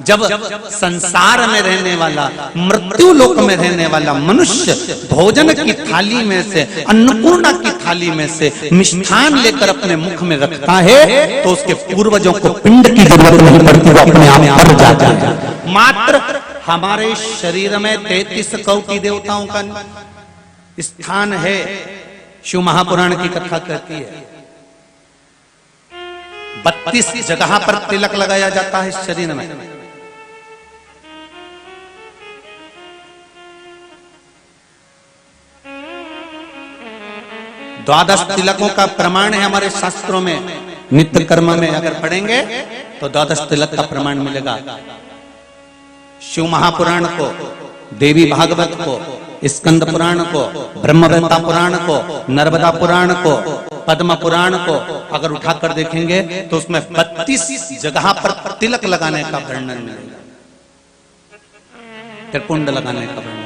जब संसार में रहने वाला, मृत्यु लोक में रहने वाला मनुष्य भोजन की थाली में से, अन्नपूर्णा की थाली में से मिष्ठान लेकर अपने मुख में रखता है तो उसके पूर्वजों को पिंड की जरूरत नहीं पड़ती, वो अपने आप भर जाता है। मात्र हमारे शरीर में 33 कोटि देवताओं का स्थान है। शिव महापुराण की कथा कहती है 32 जगह पर तिलक लगाया जाता है शरीर में। द्वादश तिलकों का प्रमाण है हमारे शास्त्रों में। नित्य कर्म में अगर पढ़ेंगे तो द्वादश तिलक का प्रमाण मिलेगा। शिव महापुराण को, देवी भागवत को, स्कंद पुराण को, ब्रह्मवेत्ता पुराण को, नर्मदा पुराण को, पद्म पुराण को अगर उठाकर देखेंगे तो उसमें 32 जगह पर तिलक लगाने का वर्णन मिलेगा, त्रिपुंड लगाने का वर्णन।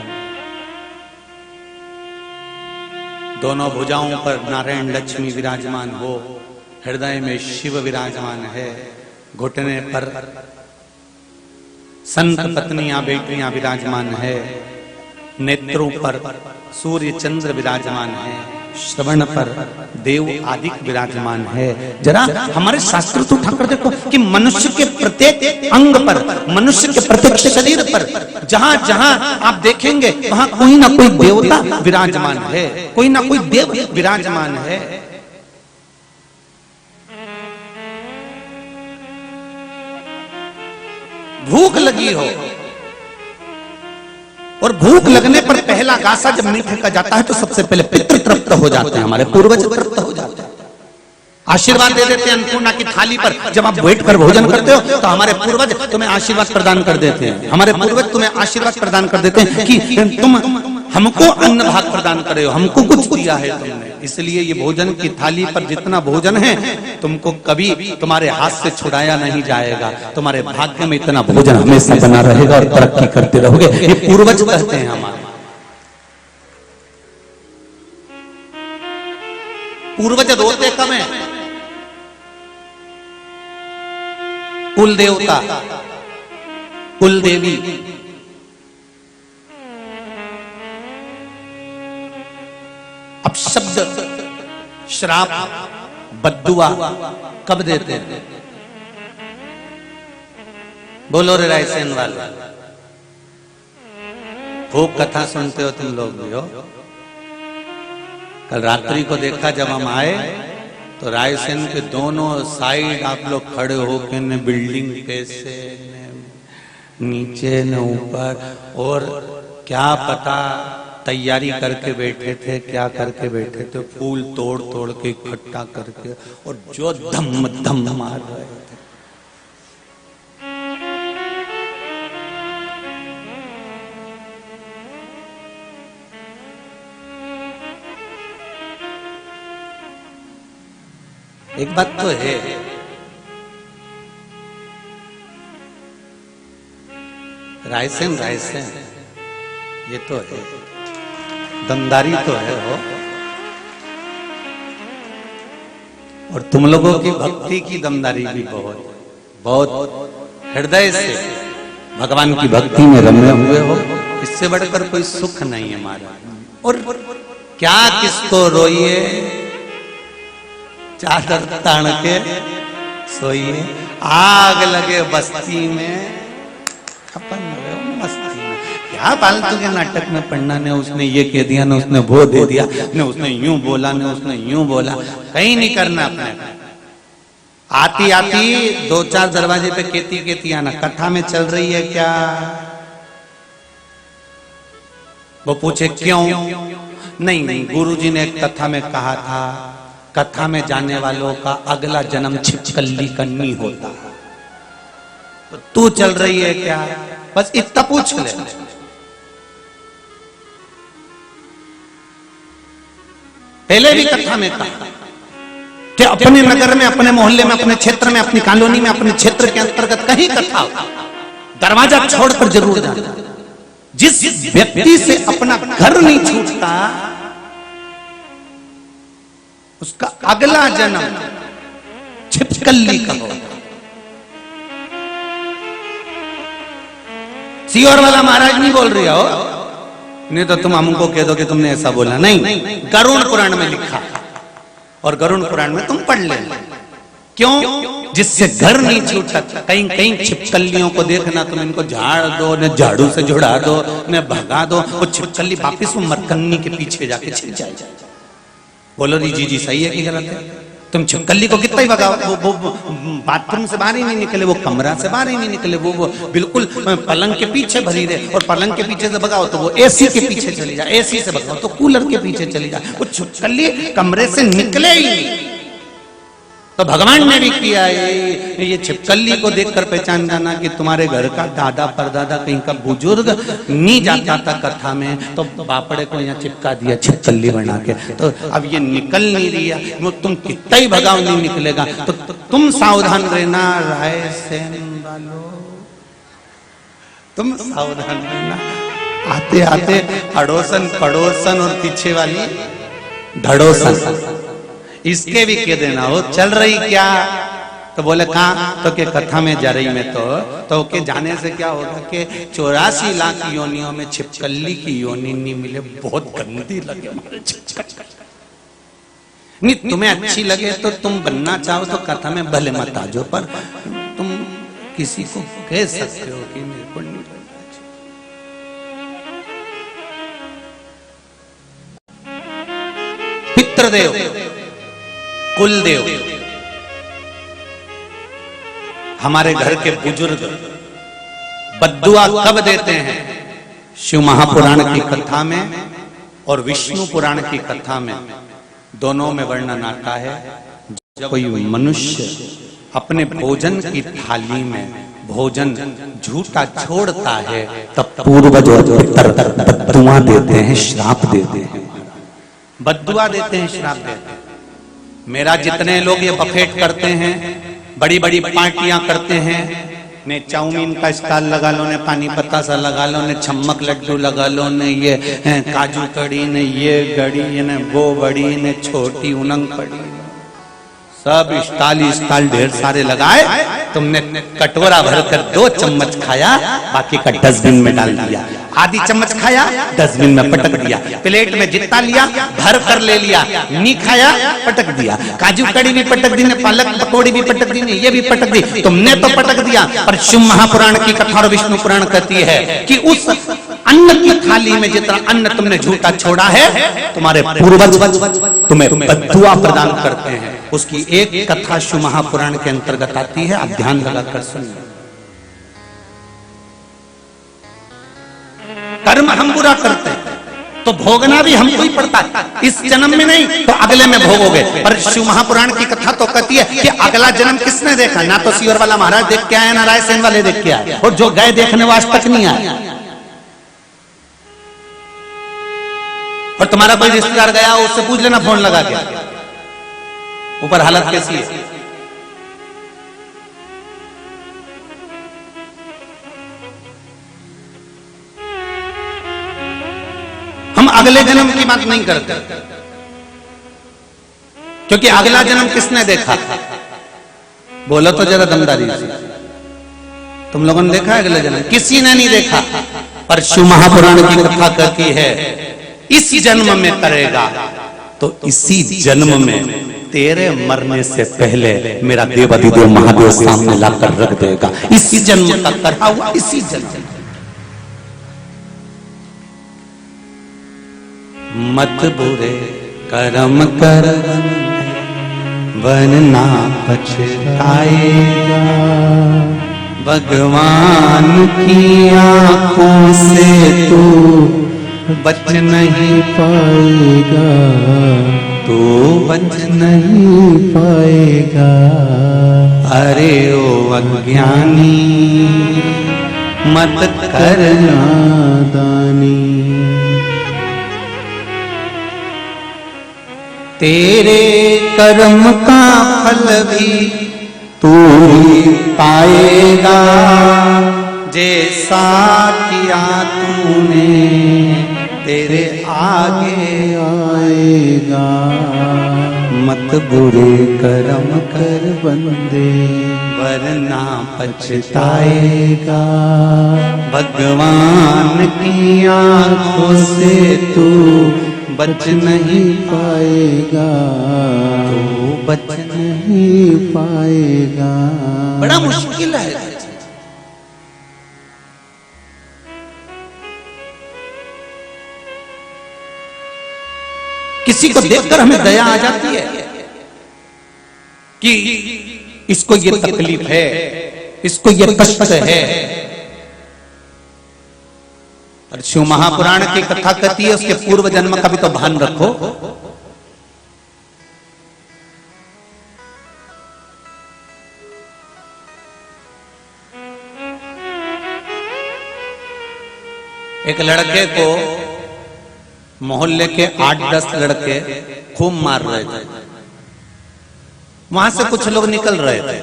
दोनों भुजाओं पर नारायण लक्ष्मी विराजमान हो, हृदय में शिव विराजमान है, घुटने पर संत पत्नियां बेटियां विराजमान है, नेत्रों पर सूर्य चंद्र विराजमान है, श्रवण पर देव आदिक विराजमान है। जरा हमारे शास्त्र तो उठाकर देखो कि मनुष्य के प्रत्येक अंग पर, मनुष्य के प्रत्येक शरीर पर जहां जहां आप देखेंगे वहां कोई ना कोई देवता विराजमान है, कोई ना कोई देव विराजमान है। भूख लगी हो, और भूख लगने पर पहला गासा जब मीठे का जाता है तो सबसे पहले पितृ तृप्त हो जाते हैं, हमारे पूर्वज तृप्त हो जाते हैं, आशीर्वाद दे देते हैं अन्नपूर्णा की थाली पर। जब आप बैठ कर भोजन करते हो तो हमारे पूर्वज तुम्हें आशीर्वाद प्रदान कर देते हैं, हमारे पूर्वज तुम्हें आशीर्वाद प्रदान कर देते हैं कि तुम हमको अन्न भाग प्रदान करे हो, हमको कुछ दिया है तुमने। इसलिए ये भोजन की थाली पर जितना भोजन है तुमको कभी तुम्हारे हाथ से छुड़ाया नहीं जाएगा, तुम्हारे भाग्य में इतना भोजन हमेशा बना रहेगा और तरक्की करते रहोगे। ये पूर्वज कहते हैं हमारे। पूर्वज रोते कब है? कुल देवता, कुल देवी, अब शब्द श्राप बद्दुआ कब देते हैं? बोलो रे रायसेन वाले, खूब कथा सुनते हो तुम लोग भी हो। कल रात्रि को देखा जब हम आए तो रायसेन के दोनों साइड आप लोग खड़े होके न बिल्डिंग कैसे न नीचे न ऊपर, और क्या पता तैयारी करके बैठे थे, क्या करके बैठे थे, फूल तोड़ तोड़ के इकट्ठा करके, और जो धम धम मार रहे थे। एक बात तो है, रायसेन रायसेन ये तो है, दमदारी तो है हो, और तुम लोगों की भक्ति की दमदारी भी बहुत बहुत हृदय से भगवान की भक्ति में रमे हुए हो। इससे बढ़कर कोई सुख नहीं है हमारा। और क्या किसको रोइए, चादर तान के सोइए, आग लगे बस्ती में अपन मस्ती में। क्या फालतू के नाटक में पढ़ना, ने उसने ये कह दिया, ने उसने वो दे दिया, ने उसने यूं बोला, ने उसने यूं बोला, कहीं नहीं करना अपने। आती आती दो चार दरवाजे पे केती केती आना, कथा में चल रही है क्या, वो पूछे क्यों, नहीं नहीं गुरुजी ने एक कथा में कहा था, कथा में जाने वालों का अगला जन्म छिपकली करनी होता, तो तू चल रही है क्या, बस इतना पूछ ले। पहले भी कथा में कहा कि अपने नगर में, अपने मोहल्ले में, अपने क्षेत्र में, अपनी कॉलोनी में, अपने क्षेत्र के अंतर्गत कहीं कथा हो, दरवाजा छोड़कर जरूर जाना। जिस व्यक्ति से अपना घर नहीं छूटता उसका अगला जन्म छिपकली का हो। सियोर वाला महाराज नहीं बोल रही हो, नहीं तो तुम हमको कह दो कि तुमने ऐसा बोला। नहीं, गरुड़ पुराण में लिखा, और गरुड़ पुराण में तुम पढ़ लेना। क्यों? जिससे घर नहीं छूटा, कहीं कहीं छिपकलियों को देखना, तुम इनको झाड़ दो, न झाड़ू से झुड़ा दो, न भगा दो, वो छिपकली वापिस वो मरकन्नी के पीछे जाके छिप जाए। बोलो जी सही है कि गलत है? तुम छिपकली को कितना ही भगाओ, वो बाथरूम से बाहर ही नहीं निकले, वो कमरा से बाहर ही नहीं निकले, वो बिल्कुल पलंग के पीछे भरी रहे। और पलंग के पीछे से भगाओ तो वो एसी के पीछे चली जाए, एसी से भगाओ तो कूलर के पीछे चली जाए, वो छिपकली कमरे से निकले ही नहीं। तो भगवान ने भी किया है, ये छिपकली को देखकर पहचान जाना कि तुम्हारे घर का दादा परदादा कहीं का बुजुर्ग नहीं जाता था कथा में, तो बापड़े को यहाँ चिपका दिया छिपकली बना के, तो अब ये निकल नहीं रही है, वो तुम कितना ही भगाओ नहीं निकलेगा। तो तुम सावधान रहना रायसेन वालों, तुम सावधान रहना। आते आते अड़ोसन पड़ोसन और पीछे वाली धड़ोसन इसके भी कह देना हो चल रही क्या, तो बोले कहाँ, तो के कथा में जा रही में, तो के जाने से क्या होगा कि 84 लाख योनियों में छिपकली की योनि नहीं मिले, बहुत गंदी लगे हमारे छिपकली। नहीं तुम्हें अच्छी लगे तो तुम बनना चाहो तो कथा में भले मत आ जाओ, पर तुम किसी को कह सकते हो कि मेरे को नहीं बनना चाहिए। पितृदेव, कुलदेव, हमारे घर के बुजुर्ग, बद्दुआ कब देते हैं? शिव महापुराण की कथा में और विष्णु पुराण की कथा में, दोनों में वर्णन आता है जब कोई मनुष्य अपने भोजन की थाली में भोजन झूठा छोड़ता है तब पूर्वज बद्दुआ देते हैं, श्राप देते हैं, बद्दुआ देते हैं, श्राप देते हैं। मेरा जितने लोग ये बफेट करते हैं, बड़ी बड़ी पार्टियां करते हैं, ने चाउमीन का स्टॉल लगा लो, ने पानी पत्ता सा लगा लो, ने छम्मक लड्डू लगा लो, ने ये काजू कड़ी, ने ये गड़ी, ने वो बड़ी, ने छोटी उनंग पड़ी, सब स्टाल ढेर सारे लगाए। तुमने कटोरा भरकर 2 चम्मच खाया, बाकी का डस्टबिन में डाल दिया। आधी चम्मच खाया, डस्टबिन में पटक दिया। प्लेट में जितना लिया भर कर ले लिया, नहीं खाया पटक दिया। काजू कड़ी भी पटक दी, ने पालक पकौड़ी भी पटक दी, ने ये भी पटक दी। तुमने तो पटक दिया, पर शिव महापुराण की कथा और विष्णु पुराण कहती है कि उस अन्न की थाली में जितना अन्न तुमने झूठा छोड़ा है, तुम्हारे पूर्वज तुम्हें बद्दुआ प्रदान करते हैं। उसकी एक कथा शिव महापुराण के अंतर्गत आती है, आप ध्यान लगाकर सुनिए। कर्म हम बुरा करते हैं तो भोगना भी हमको ही पड़ता है, इस जन्म में नहीं तो अगले में भोगोगे। पर शिव महापुराण की कथा तो कहती है कि अगला जन्म किसने देखा? ना तो सीवर वाला महाराज देख के आया, ना रायसेन वाले देख के आए, और जो गए देखने वो आज तक नहीं आए। और तुम्हारा कोई रिश्तेदार गया, उससे पूछ लेना फोन लगा के, ऊपर हालत कैसी है। हम अगले जन्म की बात नहीं करते, क्योंकि अगला जन्म किसने देखा? बोलो तो जरा दमदारी से, तुम लोगों ने देखा है अगला जन्म? किसी ने नहीं देखा। पर शिव महापुराण की कथा कहती है इस जन्म में करेगा तो इसी जन्म में तेरे मरने से पहले मेरा देवाधिदेव महादेव सामने लाकर रख देगा। इसी जन्म का करा हुआ, इसी जन्म। मत बुरे कर्म कर वरना पछताएगा, भगवान की आंखों से तू बच नहीं पाएगा, तू बच नहीं पाएगा। अरे ओ अज्ञानी मत करना दानी, तेरे कर्म का फल भी तू ही पाएगा, जैसा किया तूने तेरे आगे आएगा। मत बुरे कर्म कर बंदे वरना पछताएगा, भगवान की आंखों से तू बच नहीं पाएगा, तू बच नहीं पाएगा। बड़ा मुश्किल है। किसी को देखकर हमें दया आ जाती है कि इसको ये तकलीफ है, इसको ये कष्ट है। और शिव महापुराण की कथा कहती है उसके पूर्व जन्म का भी तो भान रखो। एक लड़के को मोहल्ले के 8-10 लड़के खूब मार रहे थे। वहां से कुछ लोग निकल रहे थे।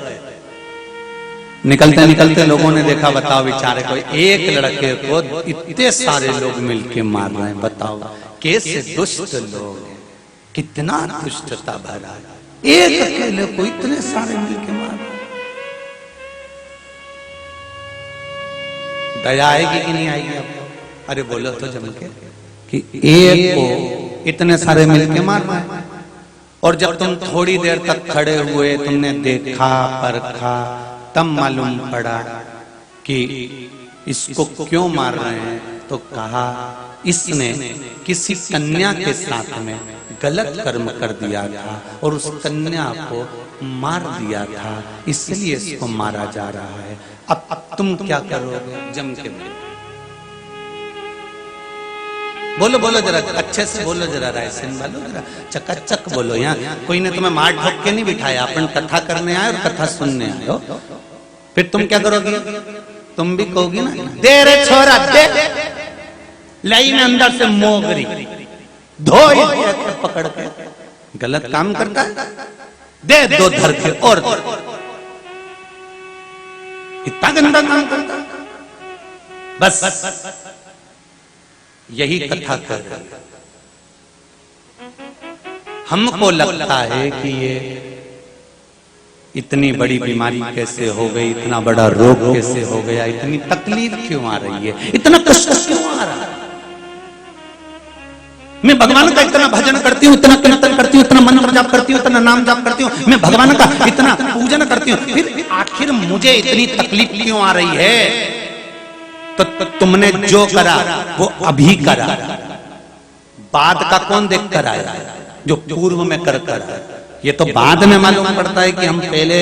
निकलते निकलते लोगों ने देखा, बताओ बेचारे को एक लड़के को इतने सारे लोग मिलके मार रहे हैं। बताओ कैसे दुष्ट लोग हैं, कितना दुष्टता भरा है। एक अकेले को इतने सारे मिलके मार रहे हैं। दया आएगी कि नहीं आएगी आपको? अरे बोलो तो जम के कि एक को इतने सारे मिलके मारना है। और जब तुम थोड़ी देर तक खड़े हुए, तुमने देखा परखा, तब मालूम पड़ा कि इसको क्यों मार रहे हैं, तो कहा इसने किसी कन्या के साथ में गलत कर्म कर दिया था और उस कन्या को मार दिया था, इसलिए इसको मारा जा रहा है। अब तुम क्या करोगे? जम के बोलो बोलो जरा, अच्छे से बोलो जरा, रायसेन वालों जरा चकाचक बोलो। यहाँ कोई ने तुम्हें मार ठोक के नहीं बिठाया, अपन कथा करने आए और कथा सुनने आए हो। फिर तुम क्या करोगी? तुम भी कहोगी ना, दे रे छोरा दे, लाई में अंदर से मोगरी धो पकड़ के, गलत काम करता है, दे दो धर के और इतना गंदा काम करता है। बस यही कथा कर रही है। हमको लगता है कि ये इतनी बड़ी बीमारी कैसे हो गई, इतना बड़ा रोग कैसे हो गया, इतनी तकलीफ क्यों आ रही है, इतना कष्ट क्यों आ रहा है। मैं भगवान का इतना भजन करती हूँ, इतना कीर्तन करती हूँ, इतना मंत्र जाप करती हूँ, इतना नाम जाप करती हूँ, मैं भगवान का इतना पूजन करती हूँ, फिर आखिर मुझे इतनी तकलीफ क्यों आ रही है? तो तुमने जो करा वो अभी करा, बाद का कौन देख कर आया? जो पूर्व में कर आया। ये तो बाद में मालूम पड़ता है कि हम पहले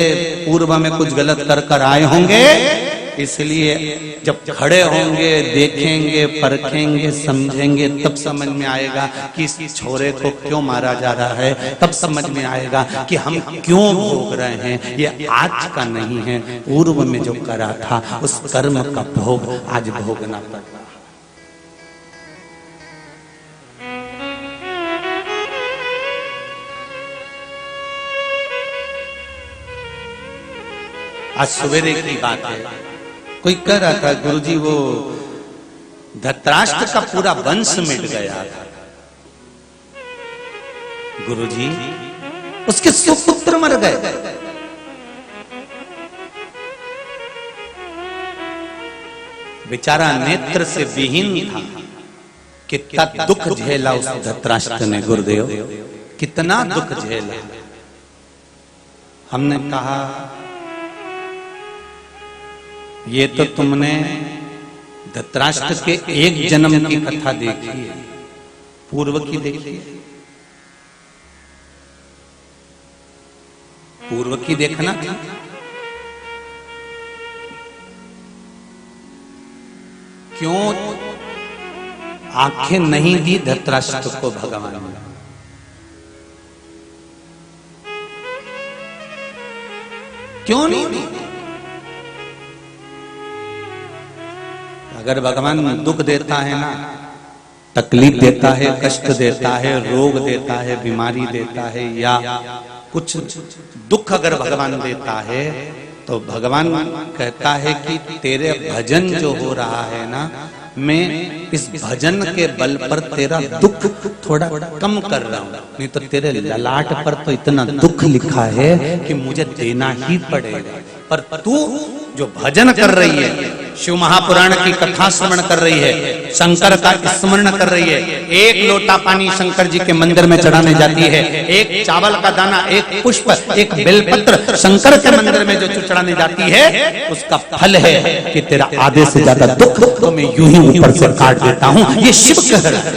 पूर्व में कुछ गलत कर आए होंगे, इसलिए जब खड़े होंगे, देखेंगे, परखेंगे, समझेंगे, तब समझ में आएगा कि इस छोरे को क्यों मारा जा रहा है। तब समझ में आएगा कि हम क्यों भोग रहे हैं। ये आज का नहीं है, पूर्व में जो करा था उस कर्म का भोग आज भोगना पड़ रहा है। आज सवेरे की बात है, कोई कह रहा था गुरुजी वो धृतराष्ट्र का पूरा वंश मिट गया था। गुरुजी उसके सुपुत्र मर गए। बेचारा नेत्र से विहीन था, कितना दुख झेला उस धृतराष्ट्र ने। गुरुदेव कितना दुख झेला। हमने कहा ये तो तुमने धृतराष्ट्र के एक जन्म की कथा देखी है, पूर्व की देखी है? पूर्व की देखना थी। क्यों आंखें नहीं दी धृतराष्ट्र को भगवान ने? क्यों नहीं दी? अगर भगवान दुख देता है ना, तकलीफ देता है, कष्ट देता है, रोग देता है, बीमारी देता है, या कुछ दुख अगर भगवान देता है तो भगवान कहता है कि तेरे भजन जो हो रहा है ना, मैं इस भजन के बल पर तेरा दुख थोड़ा कम कर रहा हूं। नहीं तो तेरे ललाट पर तो इतना दुख लिखा है कि मुझे देना ही पड़ेगा। पर तू जो भजन कर रही है, शिव महापुराण की कथा श्रवण कर रही है, शंकर का स्मरण कर रही है, एक लोटा पानी शंकर जी के मंदिर में चढ़ाने जाती है, एक चावल का दाना, एक पुष्प, एक बेलपत्र शंकर के मंदिर में जो चढ़ाने जाती है, उसका फल है कि तेरा आधे से ज्यादा दुख तो मैं यूं ही ऊपर से काट देता हूं। ये शिव कह रहा है।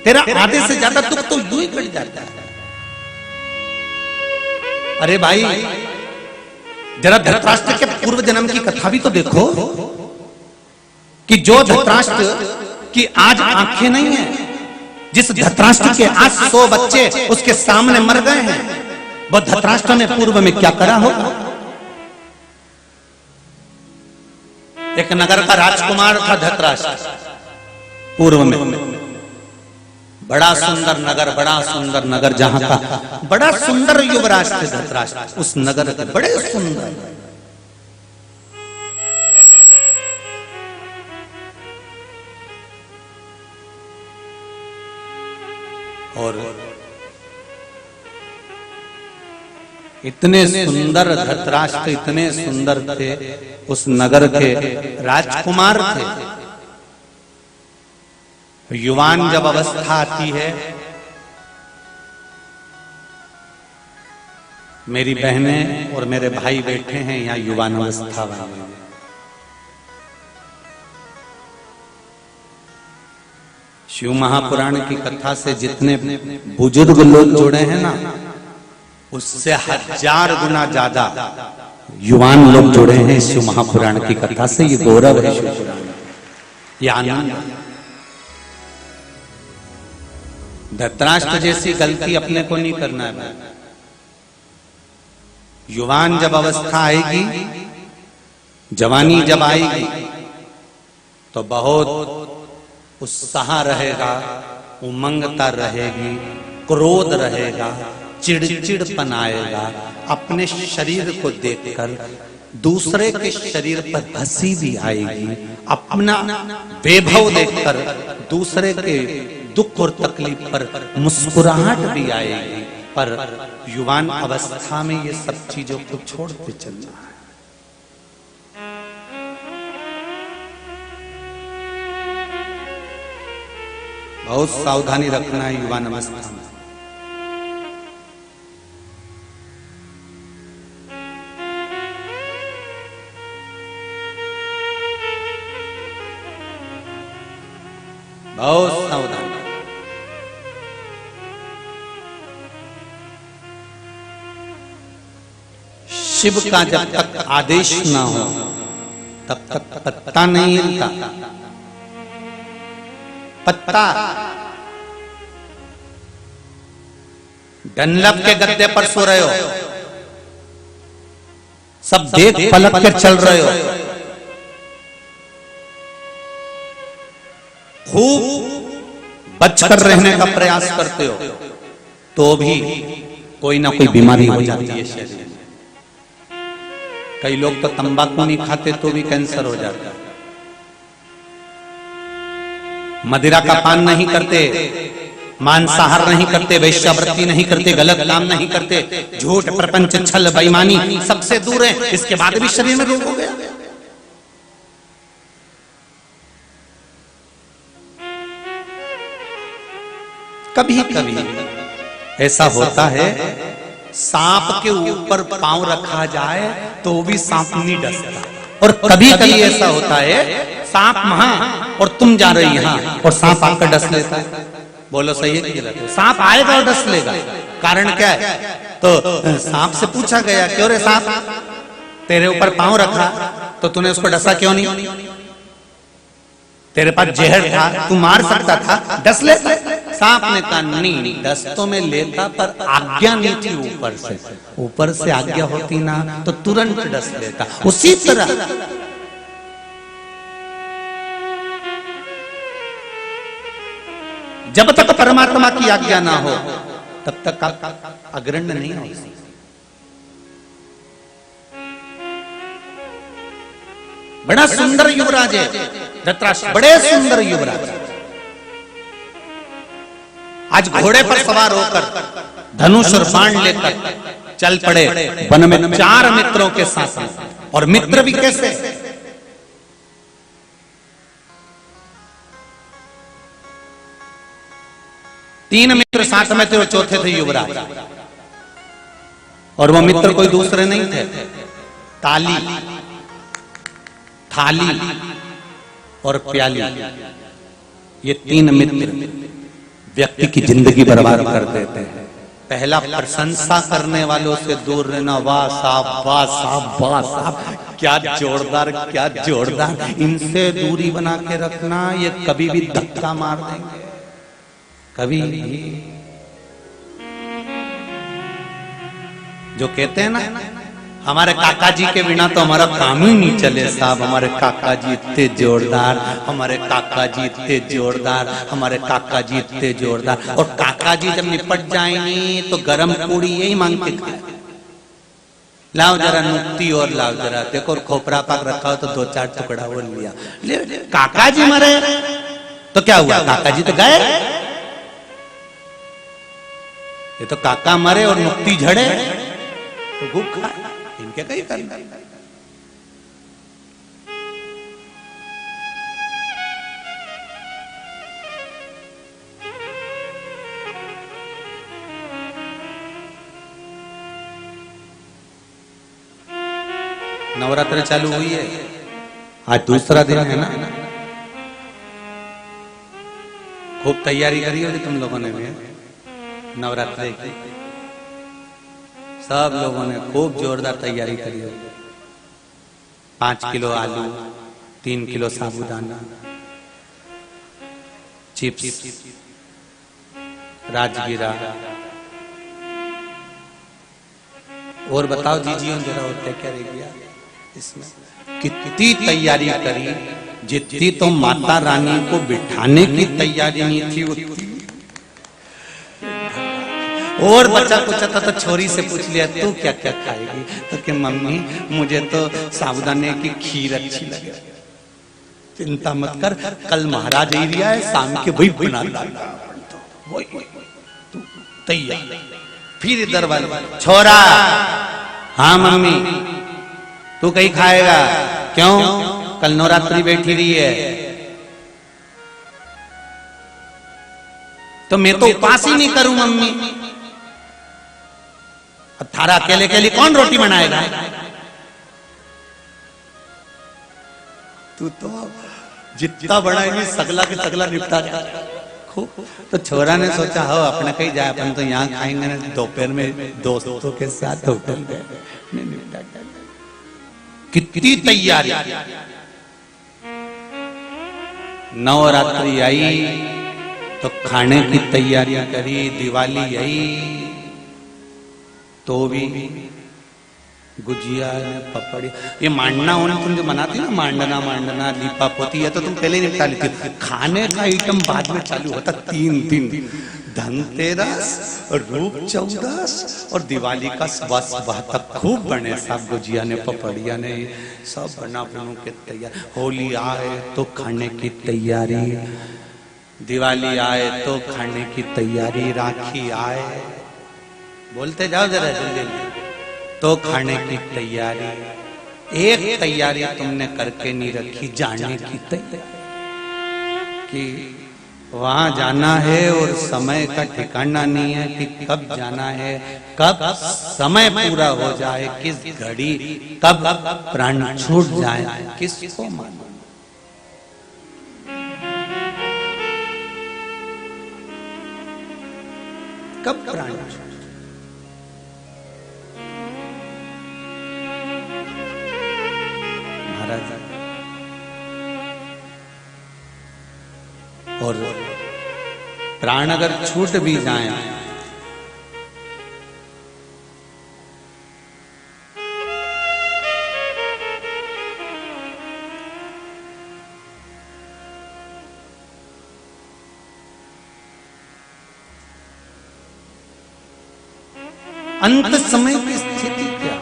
तेरा आधे से ज्यादा दुख तो यूं ही कट जाता है। अरे भाई जरा धृतराष्ट्र के पूर्व जन्म की कथा भी तो देखो कि जो धृतराष्ट्र की आज आंखें नहीं है, जिस धृतराष्ट्र के आज 100 बच्चे उसके सामने मर गए हैं, वो धृतराष्ट्र ने पूर्व में क्या करा होगा? एक नगर का राजकुमार था धृतराष्ट्र पूर्व में। बड़ा सुंदर नगर, बड़ा सुंदर नगर, जहां का बड़ा सुंदर युवराज थे धृतराष्ट्र, उस नगर के बड़े सुंदर। और इतने सुंदर धृतराष्ट्र, इतने सुंदर थे, उस नगर के राजकुमार थे। युवान जब अवस्था आती है, मेरी बहनें और मेरे भाई बैठे हैं यहाँ युवान अवस्था वाले। शिव महापुराण की कथा से जितने बुजुर्ग लोग जुड़े हैं ना, उससे 1000 गुना ज्यादा युवान लोग जुड़े हैं इस शिव महापुराण की कथा से। ये गौरव है शिव पुराण, ये आनंद। धृतराष्ट्र जैसी गलती अपने को नहीं करना है। युवान जब अवस्था आएगी, जवानी जब आएगी, तो बहुत उत्साह रहेगा, उमंगता रहेगी, क्रोध रहेगा, चिड़चिड़पन आएगा। अपने शरीर को देखकर दूसरे के शरीर पर हंसी भी आएगी। अपना वैभव देखकर दूसरे के दुख और तकलीफ पर मुस्कुराहट भी आएगी। पर युवान अवस्था में ये सब चीजों को छोड़ते चलना है। बहुत सावधानी रखना है युवान अवस्था में। बहुत सावधान। शिव का जब तक आदेश ना हो तब तक पत्ता नहीं हिलता। पत्ता डनलप के गद्दे पर सो रहे हो, सब देख पलट कर चल रहे हो, खूब बचकर रहने का प्रयास करते हो, तो भी कोई ना कोई बीमारी हो जाती है शरीर में। कई लोग तो तंबाकू नहीं खाते तो भी कैंसर हो जाता है। मदिरा का पान नहीं करते, मांसाहार नहीं करते, वैश्यावृत्ति नहीं करते, गलत काम नहीं करते, झूठ प्रपंच छल बेईमानी सबसे दूर है, इसके बाद भी शरीर में रोग हो गया। कभी कभी ऐसा होता है, सांप के ऊपर पांव रखा जाए तो भी सांप नहीं डसता। और कभी कभी ऐसा होता है, सांप वहां और तुम जा रही यहां और सांप आकर डस लेता है। बोलो सही है कि गलत है? सांप आएगा और डस लेगा। कारण क्या है? तो सांप से पूछा गया, क्यों रे सांप, तेरे ऊपर पांव रखा तो तूने उसको डसा क्यों नहीं? तेरे पास जहर था, तू मार सकता था, डस लेता। सांप ने कहा नहीं, डस तो मैं लेता पर आज्ञा नहीं थी ऊपर से। ऊपर से आज्ञा होती ना तो तुरंत डस लेता। उसी तरह जब तक परमात्मा की आज्ञा ना हो तब तक आप अग्रण्य नहीं हो सकते। बड़ा सुंदर युवराज है धृतराष्ट्र, बड़े सुंदर युवराज। आज घोड़े पर सवार होकर धनुष और बाण लेकर चल पड़े वन में 4 मित्रों के साथ। और मित्र भी कैसे? तीन मित्र साथ में थे और चौथे थे युवराज। और वो मित्र कोई दूसरे नहीं थे, ताली, थाली और प्याली। ये 3 मित्र व्यक्ति की जिंदगी बर्बाद कर देते हैं। पहला, प्रशंसा करने वालों से दूर रहना। वाह साहब, वाह साहब, वाह साहब, क्या जोरदार, क्या जोरदार। इनसे दूरी बना के रखना, ये कभी भी धक्का मार देंगे, कभी भी। जो कहते हैं ना, हमारे काका जी के बिना तो हमारा काम ही नहीं चले साहब। हमारे काका जी इतने जोरदार, हमारे काका जी इतने जोरदार, हमारे काका जी इतने जोरदार। और काका जी जब निपट जाएंगे तो गरम पूड़ी यही मांग के खाए। लाओ जरा नुक्ति और लाओ जरा, देखो और खोपरा पाक रखा हो तो 2-4 टुकड़ा और लिया। काका जी मरे तो क्या हुआ? काका जी तो गए। ये तो काका मरे और नुक्ति झड़े तो भूख खाए। इनके कहीं करना। नवरात्र चालू हुई है, आज दूसरा दिन है ना। खूब तैयारी करी होगी तुम लोगों ने भी नवरात्र की। सब लोगों ने खूब जोरदार तैयारी करी हो। 5 किलो आलू, 3 किलो साबूदाना, चिप्स, राजगिरा। और बताओ जीजियों जरा और क्या क्या रह गया इसमें? कितनी तैयारी करी, जितनी तो माता रानी को बिठाने की तैयारी नहीं थी उतनी। और बच्चा कुछ था तो छोरी से पूछ लिया तू क्या क्या खाएगी, तो कि मम्मी मुझे तो साबूदाने की खीर अच्छी लगे। चिंता मत कर, कल महाराज एरिया है, शाम के वही बना तैयार। फिर इधर वाले छोरा, हाँ मम्मी तू कहीं खाएगा? क्यों? कल नवरात्रि बैठी रही है तो मैं तो उपास ही नहीं करूं मम्मी। अब थारा अकेले के लिए कौन रोटी बनाएगा? तू तो जितना बड़ा ही सगला के सगला निपटा जाए। तो छोरा ने सोचा हो अपने कहीं जाए, अपन तो यहाँ खाएंगे ना। दोपहर में दोस्तों के साथ होटल गए, कितनी तैयारी। नवरात्रि आई तो खाने की तैयारियां करी, दिवाली आई तो भी गुजिया पपड़ी, ये मांडना होना तुम जो बनाती ना, मांडना लीपा पोती, है तो तुम पहले ही निपटा लेती। खाने का आइटम बाद में चालू होता। 3 दिन धनतेरस, रूप चौदस और दिवाली का सुबह तक खूब बने सब गुजिया ने, पपड़िया ने, सब बना बनू के तैयार। होली आए तो खाने की तैयारी, दिवाली आए तो खाने की तैयारी, राखी आए, बोलते जाओ जरा जल्दी, तो खाने की तैयारी। एक तैयारी तुमने करके नहीं रखी, जाने की तैयारी कि वहां जाना है और समय का ठिकाना नहीं है कि कब जाना है, कब समय पूरा हो जाए, किस घड़ी कब प्राण छूट जाए, किसको मालूम। कब प्राण छूट। और प्राण अगर छूट भी जाए अंत समय की स्थिति क्या?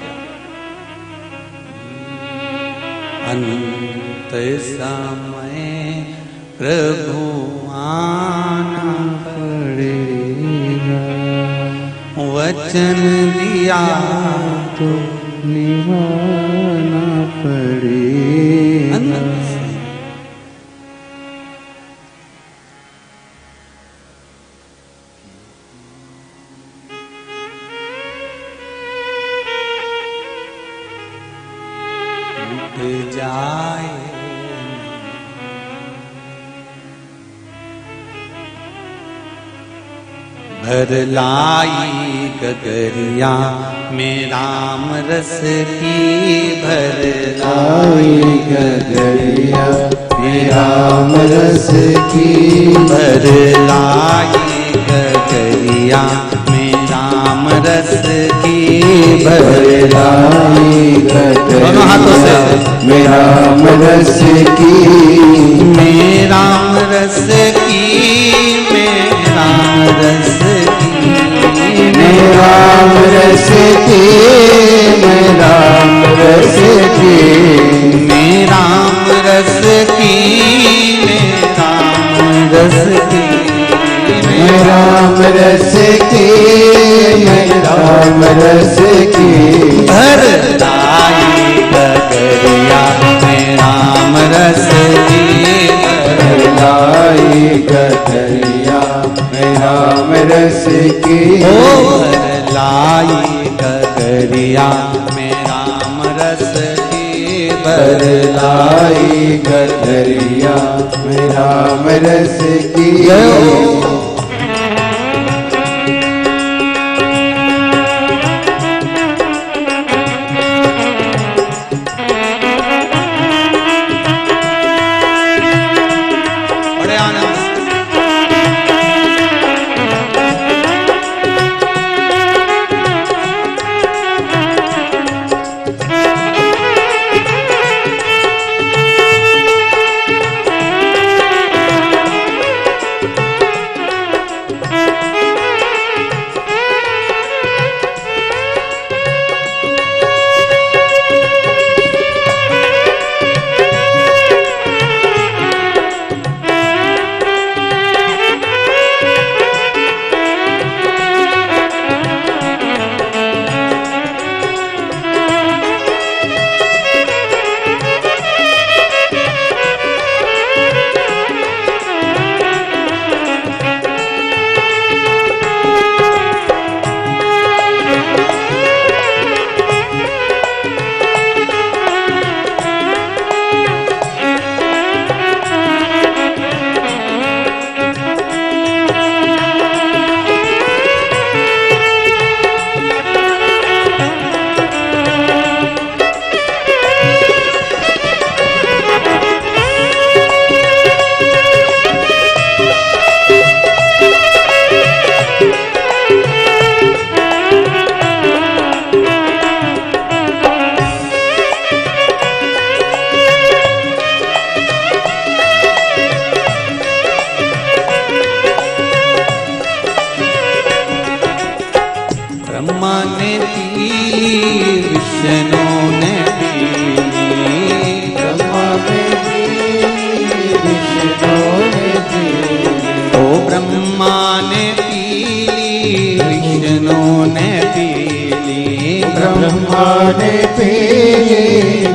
अंत समय प्रभु आना पड़ेगा, वचन दिया तो निभाना पड़ेगा। टूट जाए भर लाई गगरिया में राम रस की, भर लाई गगरिया में राम रस की, भर लाई गगरिया में राम रस की, भर लाई गगरिया में राम रस की, में राम रस की, में राम रस राम रस की, मैं राम रस की, मैं राम रस की, मैं राम रस की, मैं राम रस की, मैं राम रस की, भर लाई गगरिया मैं राम रस की, भर लाई गगरिया मैं राम रस की, भर लाई गगरिया में राम रस की, भर लाई गगरिया में राम रस की। ने पीली, विष्णु ने पीली, ब्रह्मा ने पीली,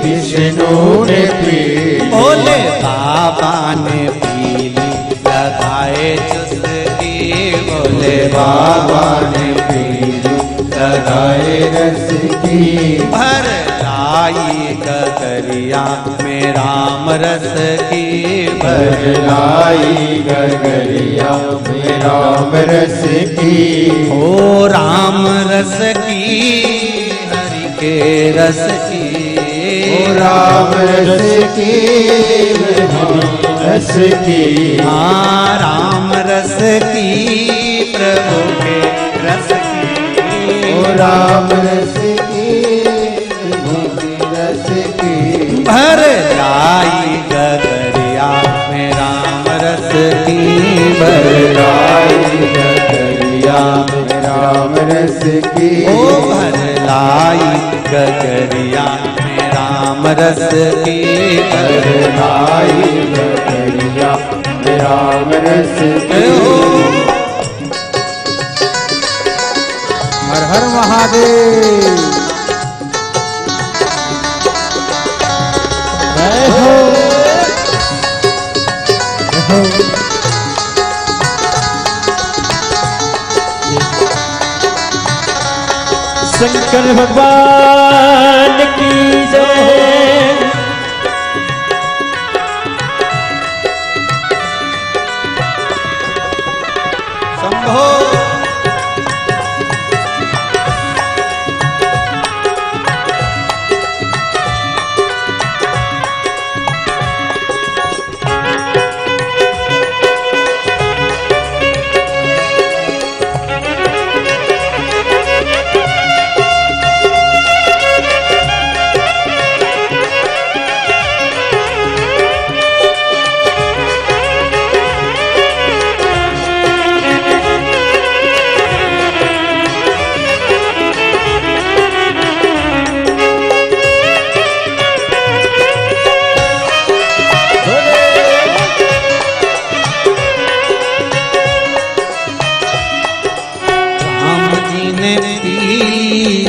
विष्णु ने पीली, भोले बाबा ने पीली लगाए चुस्की, भोले बाबा ने पीली लगाए रस की, भर लाई गगरिया में राम रस की, भर लाई गगरिया में राम रस की, ओ राम रस की, हरि के रस की, ओ राम रस की, रस की, हाँ राम रस की, प्रभु के रस की, ओ राम रस की, प्रभु के रस की, भर लाई गगरिया में राम रस की, भर लाई गगरिया में राम रस की, ओ भर लाई गगरिया में राम रस की, भर लाई गगरिया में राम रस की। हर हर महादेव। जय हो, जय हो। शंकर भगवान की जय। शंभो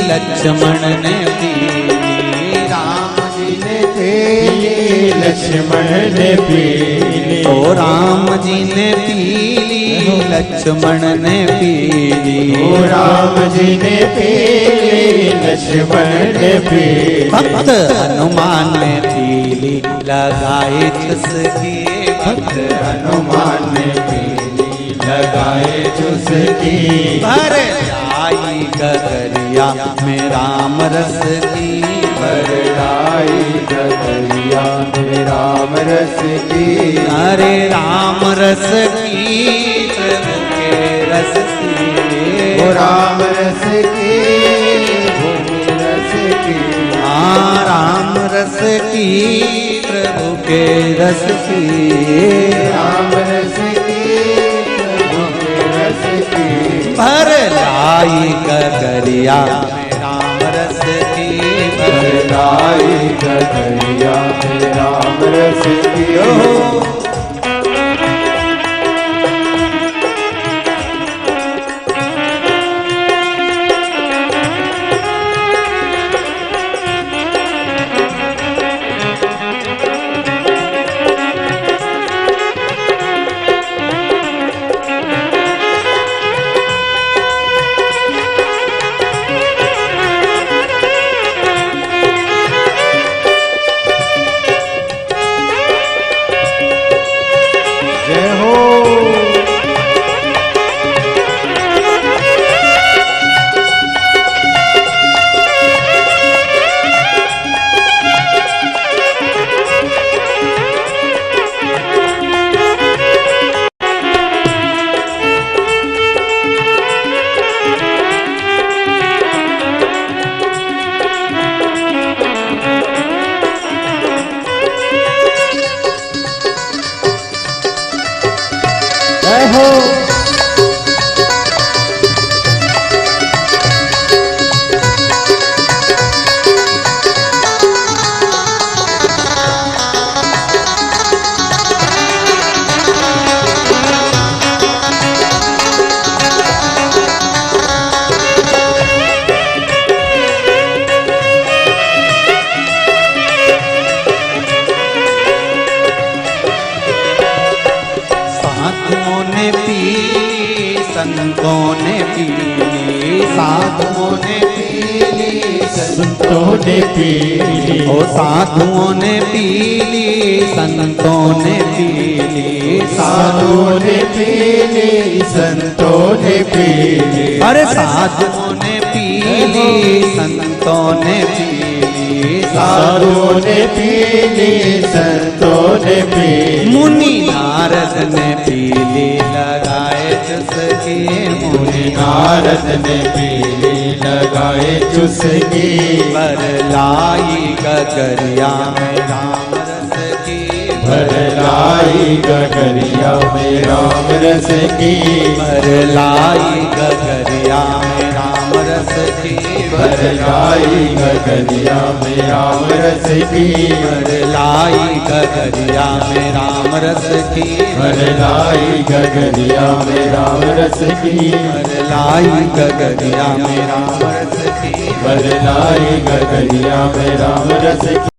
लक्ष्मण ने पीली, राम जी ने पीली, लक्ष्मण ने पीली, ओ राम जी ने पीली, लक्ष्मण ने पीली, ओ राम जी ने पीली, लक्ष्मण ने पीली, भक्त हनुमान ने पीली लगाए चुस्की, भक्त हनुमान ने पीली लगाए चुस्की, भर लाई गगरिया में राम रस की, भर लाई गगरिया में राम रस की, अरे राम रस की, प्रभु के रस की, ओ राम रस की, भूमि रस की, हाँ राम रस की, प्रभु के रस की, राम रस की, प्रभु के रस की, भर लाई गगरिया में राम रस की, भर लाई गगरिया में राम रस की, ओ संतों ने पी ली, साधुओं ने पी ली, संतों ने पी ली, ओ साधुओं ने पी ली, संतों ने पी ली, साधुओं ने पी ली, संतों ने पी ली, अरे साधुओं ने पी ली, संतों ने पी ली, साधुओं ने पी ली, संतों ने पी ली, मुनि नारद ने पी ली, लगाए चुस्की, मुनि नारद ने पी ली, लगाए चुस्की, बरलाई गगरिया में राम रस की, भरलाई गगरिया में राम रस की, बरलाई गगरिया में राम रस की, भरलाई गगरिया में राम रस की, बरलाई गगरिया में राम रस की, भरलाई गगरिया में राम रस की, बरलाई गगरिया में राम रस की, भरलाई गगरिया में राम रस की।